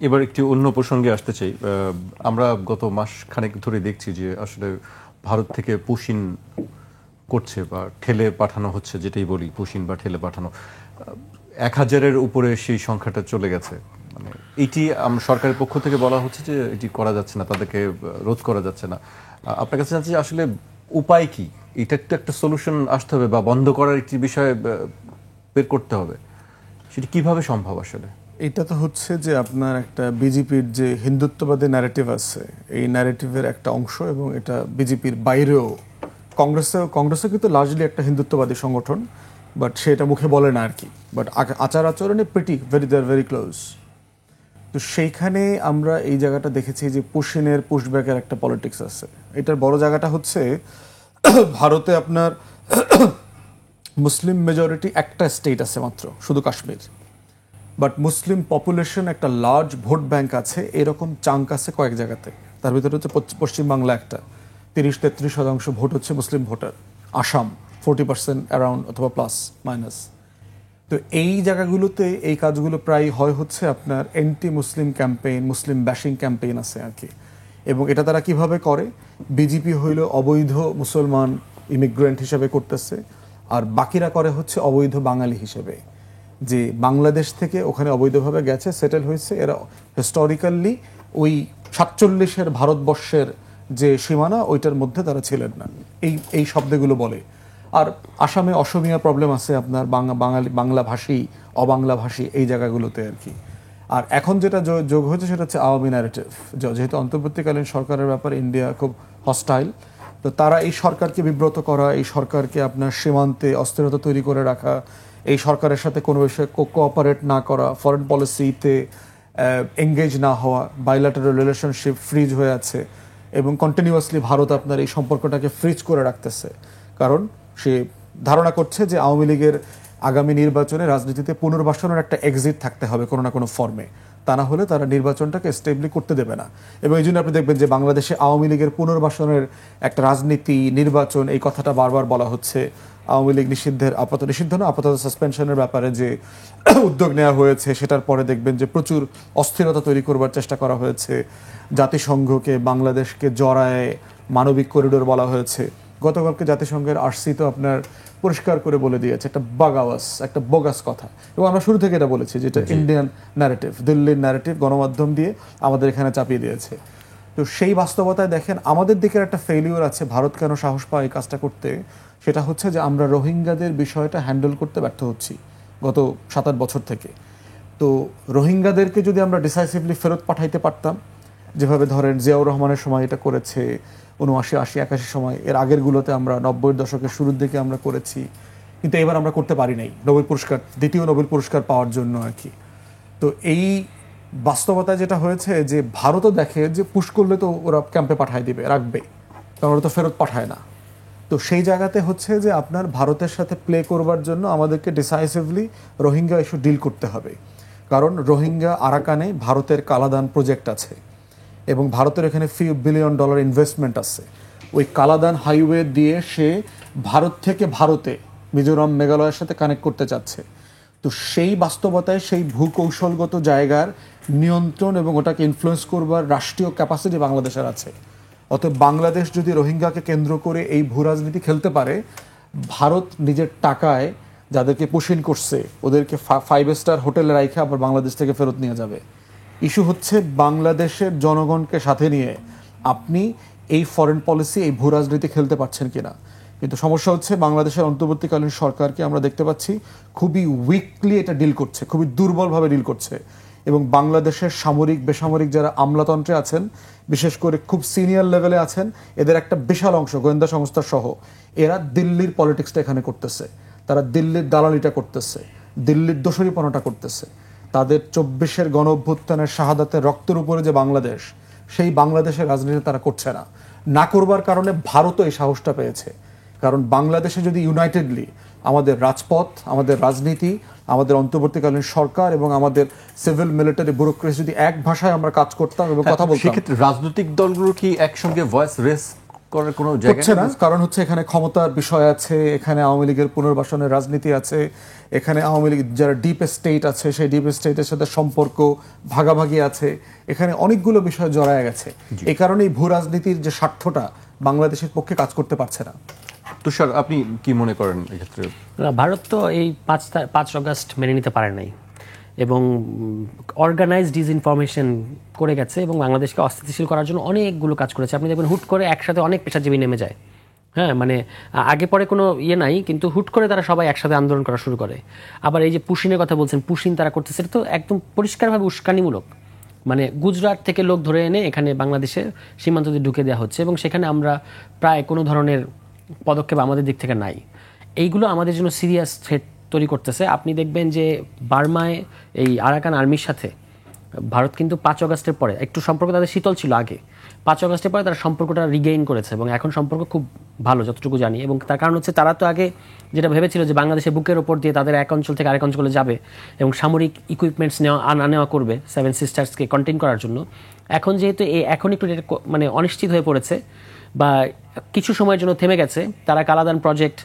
এবার একটি অন্য প্রসঙ্গে আসতে চাই। আমরা গত মাস খানেক ধরে দেখছি যে আসলে ভারত থেকে পুশিন করছে বা ঠেলে পাঠানো হচ্ছে, যেটাই বলি পুশিন বা ঠেলে পাঠানো, 1000-এর উপরে সেই সংখ্যাটা চলে গেছে। মানে এটি সরকারের পক্ষ থেকে বলা হচ্ছে যে এটি করা যাচ্ছে না, তাদেরকে রোধ করা যাচ্ছে না। আপনার কাছে জানছি আসলে উপায় কি? এটা একটা সলিউশন আসতে হবে বা বন্ধ করার একটি বিষয় বের করতে হবে, সেটি কিভাবে সম্ভব আসলে? এটা তো হচ্ছে যে আপনার একটা বিজেপির যে হিন্দুত্ববাদী ন্যারেটিভ আছে, এই ন্যারেটিভের একটা অংশ, এবং এটা বিজেপির বাইরেও কংগ্রেসও কিন্তু লার্জলি একটা হিন্দুত্ববাদী সংগঠন, বাট সেটা মুখে বলে না আর কি, বাট আচার আচরণে ভেরি ক্লোজ। তো সেইখানে আমরা এই জায়গাটা দেখেছি যে পুশব্যাকের একটা পলিটিক্স আছে। এটার বড় জায়গাটা হচ্ছে ভারতে আপনার মুসলিম মেজরিটি একটা স্টেট আছে মাত্র, শুধু কাশ্মীর, বাট মুসলিম পপুলেশন একটা লার্জ ভোট ব্যাংক আছে, এরকম চাঙ্ক আছে কয়েক জায়গাতে। তার ভিতরে হচ্ছে পশ্চিমবাংলা একটা 30-33% ভোট হচ্ছে মুসলিম ভোটার, আসাম 40% অ্যারাউন্ড অথবা প্লাস মাইনাস। তো এই জায়গাগুলোতে এই কাজগুলো প্রায় হচ্ছে আপনার অ্যান্টি মুসলিম ক্যাম্পেইন, মুসলিম ব্যাশিং ক্যাম্পেইন আছে আর কি। এবং এটা তারা কিভাবে করে, বিজেপি হইল অবৈধ মুসলমান ইমিগ্রেন্ট হিসেবে করতেছে, আর বাকিরা করে হচ্ছে অবৈধ বাঙালি হিসেবে, যে বাংলাদেশ থেকে ওখানে অবৈধভাবে গেছে, সেটেল হয়েছে। এরা হিস্টোরিক্যালি ওই 47-এর ভারতবর্ষের যে সীমানা, ওইটার মধ্যে তারা ছিলেন না, এই শব্দগুলো বলে। আর আসামে অসমীয়া প্রবলেম আছে আপনার, বাংলাভাষী অবাংলাভাষী এই জায়গাগুলোতে আর কি। আর এখন যেটা যোগ হয়েছে সেটা হচ্ছে আওয়ামী ন্যারেটিভ, যেহেতু অন্তর্বর্তীকালীন সরকারের ব্যাপারে ইন্ডিয়া খুব হস্টাইল, তো তারা এই সরকারকে বিব্রত করা, এই সরকারকে আপনার সীমান্তে অস্থিরতা তৈরি করে রাখা, এই সরকারের সাথে কোনো বিষয়ে কোঅপারেট না করা, ফরেন পলিসিতে এঙ্গেজ না হওয়া, বাইল্যাটারাল রিলেশনশিপ ফ্রিজ হয়ে আছে, এবং কন্টিনিউয়াসলি ভারত আপনার এই সম্পর্কটাকে ফ্রিজ করে রাখতেছে, কারণ সে ধারণা করছে যে আওয়ামী লীগের আগামী নির্বাচনে রাজনীতিতে পুনর্বাসনের একটা এক্সিট থাকতে হবে কোনো না কোনো ফর্মে, তা না হলে তারা নির্বাচনটাকে স্টেবলি করতে দেবে না। এবং এই জন্য আপনি দেখবেন যে বাংলাদেশে আওয়ামী লীগের পুনর্বাসনের একটা রাজনীতি, নির্বাচন, এই কথাটা বারবার বলা হচ্ছে। আওয়ামী লীগ আপাতত সাসপেনশনের ব্যাপারে যে উদ্যোগ নেওয়া হয়েছে, সেটার পরে দেখবেন যে প্রচুর অস্থিরতা তৈরি করবার চেষ্টা করা হয়েছে। জাতিসংঘকে বাংলাদেশকে জড়ায় মানবিক করিডোর বলা হয়েছে। গতকালকে জাতিসংঘের আরসি তো আপনার পরিষ্কার করে বলে দিয়েছে একটা একটা বোগাস কথা, এবং আমরা শুরু থেকে এটা বলেছি যেটা ইন্ডিয়ান ন্যারেটিভ, দিল্লির ন্যারেটিভ গণমাধ্যম দিয়ে আমাদের এখানে চাপিয়ে দিয়েছে। তো সেই বাস্তবতায় দেখেন আমাদের দিকের একটা ফেলিওর আছে। ভারত কেন সাহস পায় এই কাজটা করতে, সেটা হচ্ছে যে আমরা রোহিঙ্গাদের বিষয়টা হ্যান্ডেল করতে ব্যর্থ হচ্ছি গত 7-8 বছর থেকে। তো রোহিঙ্গাদেরকে যদি আমরা ডিসাইসিভলি ফেরত পাঠাইতে পারতাম, যেভাবে ধরেন জিয়াউর রহমানের সময় এটা করেছে, 79, 80, 81 সময়, এর আগেরগুলোতে আমরা 90-এর দশকের শুরুর দিকে আমরা করেছি, কিন্তু এবার আমরা করতে পারি নাই নোবেল পুরস্কার, দ্বিতীয় নোবেল পুরস্কার পাওয়ার জন্য আর কি। তো এই বাস্তবতায় যেটা হয়েছে যে ভারতও দেখে যে পুশ করলে তো ওরা ক্যাম্পে পাঠায় দিবে, রাখবে, কারণ ওরা তো ফেরত পাঠায় না। তো সেই জায়গাতে হচ্ছে যে আপনার ভারতের সাথে প্লে করবার জন্য আমাদেরকে ডিসাইসিভলি রোহিঙ্গা ইস্যু ডিল করতে হবে, কারণ রোহিঙ্গা আরাকানে ভারতের কালাদান প্রজেক্ট আছে এবং ভারতের এখানে $1 বিলিয়ন ইনভেস্টমেন্ট আছে। ওই কালাদান হাইওয়ে দিয়ে সে ভারত থেকে ভারতে মিজোরাম মেঘালয়ের সাথে কানেক্ট করতে চাচ্ছে। তো সেই বাস্তবতায় সেই ভূকৌশলগত জায়গার নিয়ন্ত্রণ এবং ওটাকে ইনফ্লুয়েন্স করবার রাষ্ট্রীয় ক্যাপাসিটি বাংলাদেশের আছে। অতএব বাংলাদেশ যদি রোহিঙ্গাকে কেন্দ্র করে এই ভূরাজনীতি খেলতে পারে, ভারত নিজের টাকায় যাদেরকে পোষণ করছে ওদেরকে 5 স্টার হোটেলে রাইখে আবার বাংলাদেশ থেকে ফেরত নিয়ে যাবে। ইস্যু হচ্ছে বাংলাদেশের জনগণকে সাথে নিয়ে আপনি এই ফরেন পলিসি, এই ভূরাজনীতি খেলতে পারছেন কিনা। কিন্তু সমস্যা হচ্ছে বাংলাদেশের অন্তর্বর্তীকালীন সরকারকে আমরা দেখতে পাচ্ছি খুবই উইকলি এটা ডিল করছে, খুবই দুর্বলভাবে ডিল করছে। এবং বাংলাদেশের সামরিক বেসামরিক যারা আমলাতন্ত্রে আছেন, বিশেষ করে খুব সিনিয়র লেভেলে আছেন, এদের একটা বিশাল অংশ গোয়েন্দা সংস্থা সহ এরা দিল্লির পলিটিক্সটা এখানে করতেছে, তারা দিল্লির দালালিটা করতেছে, দিল্লির দোসরিপনাটা করতেছে। তাদের 24-এর গণ অভ্যুত্থানের শাহাদাতের রক্তের উপরে যে বাংলাদেশ, সেই বাংলাদেশের রাজনীতি তারা করছে না করবার কারণে ভারতও এই সাহসটা পেয়েছে। কারণ বাংলাদেশে যদি ইউনাইটেডলি আমাদের রাজপথ, আমাদের রাজনীতি, আমাদের অন্তর্বর্তীকালীন সরকার এবং আমাদের সিভিল মিলিটারি ব্যুরোক্রেসি যদি এক ভাষায় আমরা কাজ করতাম এবং কথা বলতাম, সেক্ষেত্রে রাজনৈতিক দলগুলো কি একসঙ্গে ভয়েস রেস করার কোনো জায়গা হচ্ছে না। কারণ হচ্ছে এখানে ক্ষমতার বিষয় আছে, এখানে আওয়ামী লীগের পুনর্বাসনের রাজনীতি আছে, এখানে আওয়ামী লীগ যারা ডিপ স্টেট আছে সেই ডিপ স্টেটের সাথে সম্পর্ক ভাগাভাগি আছে, এখানে অনেকগুলো বিষয় জড়ায় গেছে। এই কারণেই ভূ রাজনীতির যে স্বার্থটা বাংলাদেশের পক্ষে কাজ করতে পারছে না। তুষার, আপনি কি মনে করেন এক্ষেত্রে? ভারত তো এই 5 আগস্ট মেনে নিতে পারে নাই এবং অর্গানাইজড ডিসইনফরমেশন করে গেছে এবং বাংলাদেশকে অস্থিতিশীল করার জন্য অনেকগুলো কাজ করেছে। আপনি দেখবেন হুট করে একসাথে অনেক পেশাজীবী নেমে যায়, হ্যাঁ, মানে আগে পরে কোনো ইয়ে নাই, কিন্তু হুট করে তারা সবাই একসাথে আন্দোলন করা শুরু করে। আবার এই যে পুশিনের কথা বলছেন, পুশিন তারা করতেছে, এটা তো একদম পরিষ্কারভাবে উস্কানিমূলক। মানে গুজরাট থেকে লোক ধরে এনে এখানে বাংলাদেশের সীমান্ত দিয়ে ঢুকে দেওয়া হচ্ছে এবং সেখানে আমরা প্রায় কোনো ধরনের পদক্ষেপ আমাদের দিক থেকে নাই। এইগুলো আমাদের জন্য সিরিয়াস থ্রেট তৈরি করতেছে। আপনি দেখবেন যে বার্মায় এই আরাকান আর্মির সাথে ভারত কিন্তু 5 আগস্টের পরে একটু সম্পর্ক তাদের শীতল ছিল আগে, 5 আগস্টের পরে তারা সম্পর্কটা রিগেইন করেছে এবং এখন সম্পর্ক খুব ভালো যতটুকু জানি। এবং তার কারণ হচ্ছে তারা তো আগে যেটা ভেবেছিল যে বাংলাদেশের বুকের ওপর দিয়ে তাদের এক অঞ্চল থেকে আরেক অঞ্চলে যাবে এবং সামরিক ইকুইপমেন্টস নেওয়া করবে 7 সিস্টার্সকে কন্টেইন করার জন্য। এখন যেহেতু এখন একটু মানে অনিশ্চিত হয়ে পড়েছে বা কিছু সময়ের জন্য থেমে গেছে, তারা কালাদান প্রজেক্ট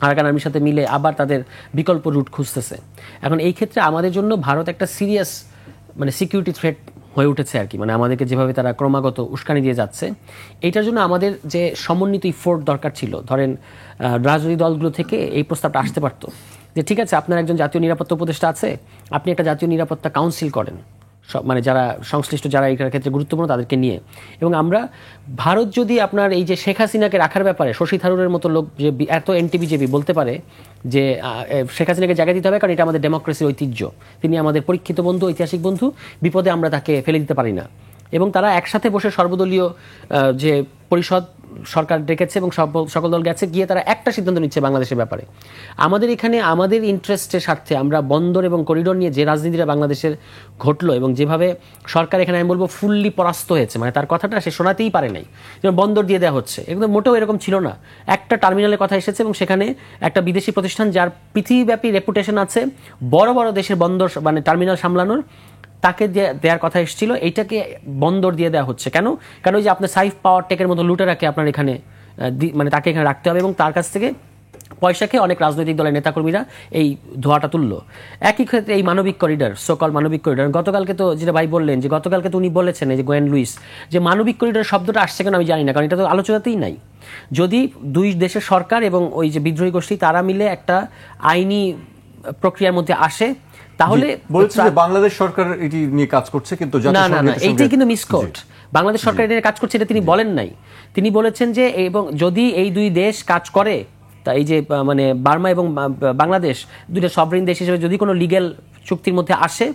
আরাকান আর্মির সাথে মিলে আবার তাদের বিকল্প রুট খুঁজতেছে। এখন এই ক্ষেত্রে আমাদের জন্য ভারত একটা সিরিয়াস মানে সিকিউরিটি থ্রেট হয়ে উঠেছে আর কি। মানে আমাদেরকে যেভাবে তারা ক্রমাগত উস্কানি দিয়ে যাচ্ছে, এইটার জন্য আমাদের যে সমন্বিত ইফোর্ট দরকার ছিল। ধরেন রাজনৈতিক দলগুলো থেকে এই প্রস্তাবটা আসতে পারতো যে ঠিক আছে, আপনার একজন জাতীয় নিরাপত্তা উপদেষ্টা আছে, আপনি একটা জাতীয় নিরাপত্তা কাউন্সিল করেন, মানে যারা সংশ্লিষ্ট, যারা এই ক্ষেত্রে গুরুত্বপূর্ণ তাদেরকে নিয়ে। এবং আমরা ভারত যদি আপনার এই যে শেখ হাসিনাকে রাখার ব্যাপারে শশী থারুরের মতো লোক যে এত এনটিবিজেপি বলতে পারে যে শেখ হাসিনাকে জায়গা দিতে হবে কারণ এটা আমাদের ডেমোক্রেসির ঐতিহ্য, তিনি আমাদের পরীক্ষিত বন্ধু, ঐতিহাসিক বন্ধু, বিপদে আমরা তাকে ফেলে দিতে পারি না। এবং তারা একসাথে বসে সর্বদলীয় যে পরিষদ সরকার ডেকেছে এবং সকল দল গেছে, গিয়ে তারা একটা সিদ্ধান্ত নিচ্ছে বাংলাদেশের ব্যাপারে। আমাদের এখানে আমাদের ইন্টারেস্টের স্বার্থে আমরা বন্দর এবং করিডোর নিয়ে যে রাজনীতিটা বাংলাদেশের ঘটলো এবং যেভাবে সরকার এখানে আমি বলবো ফুললি পরাস্ত হয়েছে, মানে তার কথাটা সে শোনাতেই পারে নাই, যেমন বন্দর দিয়ে দেওয়া হচ্ছে, একদম মোটেও এরকম ছিল না। একটা টার্মিনালের কথা এসেছে এবং সেখানে একটা বিদেশি প্রতিষ্ঠান যার পৃথিবীব্যাপী রেপুটেশন আছে বড় বড় দেশের বন্দর মানে টার্মিনাল সামলানোর, তাকে দেওয়ার কথা এসেছিল, এইটাকে বন্দর দিয়ে দেওয়া হচ্ছে। কেন? কারণ ওই যে আপনার সাইফ পাওয়ার টেকের মতো লুটেরাকে আপনার এখানে মানে তাকে এখানে রাখতে হবে এবং তার কাছ থেকে পয়সা খেয়ে অনেক রাজনৈতিক দলের নেতাকর্মীরা এই ধোঁয়াটা তুললো। একই ক্ষেত্রে এই মানবিক করিডর, সোকল মানবিক করিডর, গতকালকে তো যেটা ভাই বললেন যে গতকালকে তো উনি বলেছেন এই যে গোয়েন লুইস, যে মানবিক করিডর শব্দটা আসছে কেন আমি জানি না, কারণ এটা তো আলোচনাতেই নাই। যদি দুই দেশের সরকার এবং ওই যে বিদ্রোহী গোষ্ঠী তারা মিলে একটা আইনি প্রক্রিয়ার মধ্যে আসে, তাহলে বলছে যে বাংলাদেশ সরকার এটি নিয়ে কাজ করছে, কিন্তু না, এইটাই কিন্তু মিসকোট। বাংলাদেশ সরকার এটা কাজ করছে এটা তিনি বলেন নাই। তিনি বলেছেন যে এবং যদি এই দুই দেশ কাজ করে, তা এই যে মানে বার্মা এবং বাংলাদেশ দুইটা সভরেন দেশ হিসেবে যদি কোনো লিগ্যাল চুক্তির মধ্যে আসে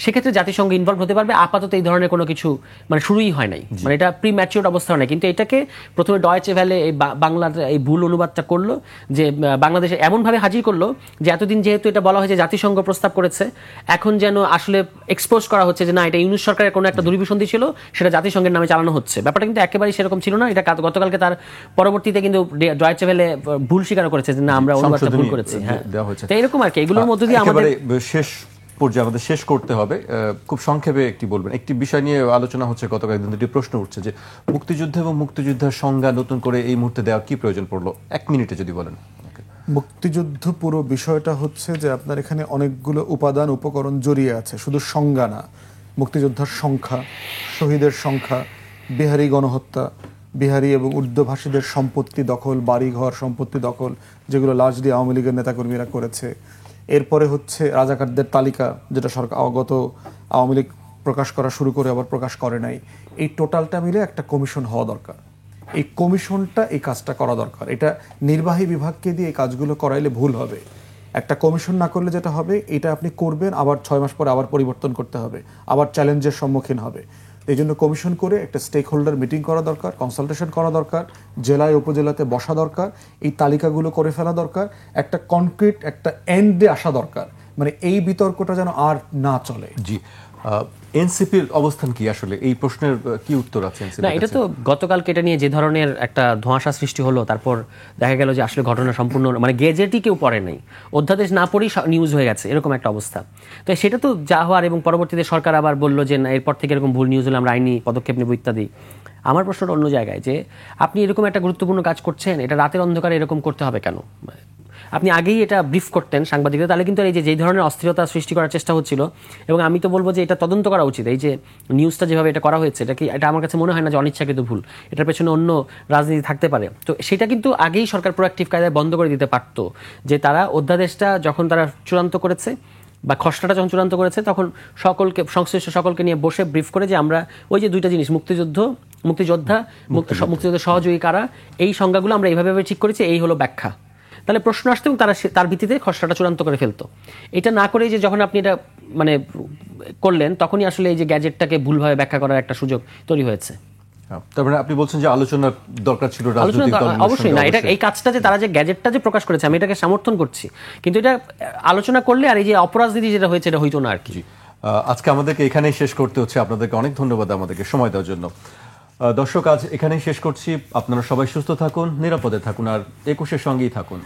সেক্ষেত্রে জাতিসংঘ ইনভলভ হতে পারবে। আপাতত এই ধরনের কোনো কিছু মানে শুরুই হয় নাই, মানে এটা প্রি ম্যাচিউরড অবস্থা হয় নাই। কিন্তু এটাকে প্রথমে ডয়েচে ভ্যালে এই বাংলার এই ভুল অনুবাদটা করলো যে বাংলাদেশে এমনভাবে হাজির করলো যে এতদিন যেহেতু এটা বলা হয় যে জাতিসংঘ প্রস্তাব করেছে, এখন যেন আসলে এক্সপোজ করা হচ্ছে যে না, এটা ইউনুস সরকারের কোনো একটা দুর্বিসন্ধি ছিল, সেটা জাতিসংঘের নামে চালানো হচ্ছে। ব্যাপারটা কিন্তু একেবারেই সেরকম ছিল না। এটা গতকালকে তার পরবর্তীতে কিন্তু ডয়েচে ভ্যালে ভুল স্বীকার করেছে যে না, আমরা অনুবাদটা ভুল করেছি। হ্যাঁ, তো এরকম আর কি, এগুলোর মধ্য দিয়ে আমাদের শেষ পর্যায়ে আমাদের শেষ করতে হবে। খুব সংক্ষেপে একটি বলবেন, একটি বিষয় নিয়ে আলোচনা হচ্ছে, গত কয়েকদিন দুটি প্রশ্ন উঠছে যে মুক্তিযুদ্ধ এবং মুক্তিযোদ্ধার সংজ্ঞা নতুন করে এই মুহূর্তে দেওয়ার কি প্রয়োজন পড়লো, 1 মিনিটে যদি বলেন। মুক্তিযুদ্ধ পুরো বিষয়টা হচ্ছে যে আপনার এখানে অনেকগুলো উপাদান উপকরণ জড়িয়ে আছে, শুধু সংজ্ঞা না। মুক্তিযোদ্ধার সংখ্যা, শহীদের সংখ্যা, বিহারি গণহত্যা, বিহারি এবং উর্দুভাষীদের সম্পত্তি দখল, বাড়িঘর সম্পত্তি দখল, যেগুলো লার্জলি আওয়ামী লীগের নেতাকর্মীরা করেছে। এরপরে হচ্ছে রাজাকারদের তালিকা, যেটা সরকার গত আওয়ামী লীগ প্রকাশ করা শুরু করে আবার প্রকাশ করে নাই। এই টোটালটা মিলে একটা কমিশন হওয়া দরকার। এই কমিশনটা এই কাজটা করা দরকার। এটা নির্বাহী বিভাগকে দিয়ে এই কাজগুলো করাইলে ভুল হবে। একটা কমিশন না করলে যেটা হবে, এটা আপনি করবেন, আবার 6 মাস পরে আবার পরিবর্তন করতে হবে, আবার চ্যালেঞ্জের সম্মুখীন হবে। এই জন্য কমিশন করে একটা স্টেক হোল্ডার মিটিং করা দরকার, কনসালটেশন করা দরকার, জেলায় উপজেলাতে বসা দরকার, এই তালিকাগুলো করে ফেলা দরকার, একটা কনক্রিট একটা এন্ডে আসা দরকার, মানে এই বিতর্কটা যেন আর না চলে। জি, এনসিপির অবস্থান কি আসলে, এই প্রশ্নের কি উত্তর আছে? না, এটা তো গতকালকে এটা নিয়ে যে ধরনের একটা ধোঁয়াশা সৃষ্টি হলো, তারপর দেখা গেল যে আসলে ঘটনা সম্পূর্ণ মানে গেজেটই কেউ পড়ে নাই, অধ্যাদেশ না পড়েই নিউজ হয়ে গেছে, এরকম একটা অবস্থা। তো সেটা তো যা হওয়ার, এবং পরবর্তীতে সরকার আবার বললো যে না, এরপর থেকে এরকম ভুল নিউজ হলে আমরা আইনি পদক্ষেপ নেব ইত্যাদি। আমার প্রশ্নটা অন্য জায়গায়, যে আপনি এরকম একটা গুরুত্বপূর্ণ কাজ করছেন, এটা রাতের অন্ধকারে এরকম করতে হবে কেন? আপনি আগেই এটা ব্রিফ করতেন সাংবাদিকদের, তাহলে কিন্তু এই যে ধরনের অস্থিরতা সৃষ্টি করার চেষ্টা হচ্ছিল, এবং আমি তো বলবো যে এটা তদন্ত করা উচিত। এই যে নিউজটা যেভাবে এটা করা হয়েছে, এটা আমার কাছে মনে হয় না যে অনিচ্ছাকৃত ভুল, এটার পেছনে অন্য রাজনীতি থাকতে পারে। তো সেটা কিন্তু আগেই সরকার প্রোঅ্যাক্টিভ কায়দায় বন্ধ করে দিতে পারত, যে তারা অধ্যাদেশটা যখন তারা চূড়ান্ত করেছে বা খসড়াটা যখন চূড়ান্ত করেছে, তখন সকলকে, সংশ্লিষ্ট সকলকে নিয়ে বসে ব্রিফ করে যে আমরা ওই যে দুইটা জিনিস, মুক্তিযোদ্ধা, মুক্তিযুদ্ধের সহযোগী কারা, এই সংজ্ঞাগুলো আমরা এইভাবে ঠিক করেছি, এই হলো ব্যাখ্যা। তাহলে প্রশ্ন আসতো এবং তারা তার ভিত্তিতে খসড়াটা চূড়ান্ত করে ফেলতো। এটা না করে যে যখন আপনি এটা মানে করলেন, তখনই আসলে এই যে গ্যাজেটটাকে ভুলভাবে ব্যাখ্যা করার একটা সুযোগ তৈরি হয়েছে। তারপরে আপনি বলছেন যে আলোচনার দরকার ছিল, অবশ্যই না, এটা এই কাজটা যে তারা যে গ্যাজেটটা যে প্রকাশ করেছে, আমি এটাকে সমর্থন করছি, কিন্তু এটা আলোচনা করলে আর এই যে অপরাজনীতি যেটা হয়েছে এটা হইতো না আর কি। আজকে আমাদেরকে এখানেই শেষ করতে হচ্ছে। আপনাদেরকে অনেক ধন্যবাদ আমাদেরকে সময় দেওয়ার জন্য। দর্শক, আজ এখানেই শেষ করছি। আপনারা সবাই সুস্থ থাকুন, নিরাপদে থাকুন, আর 21-এর সঙ্গেই থাকুন।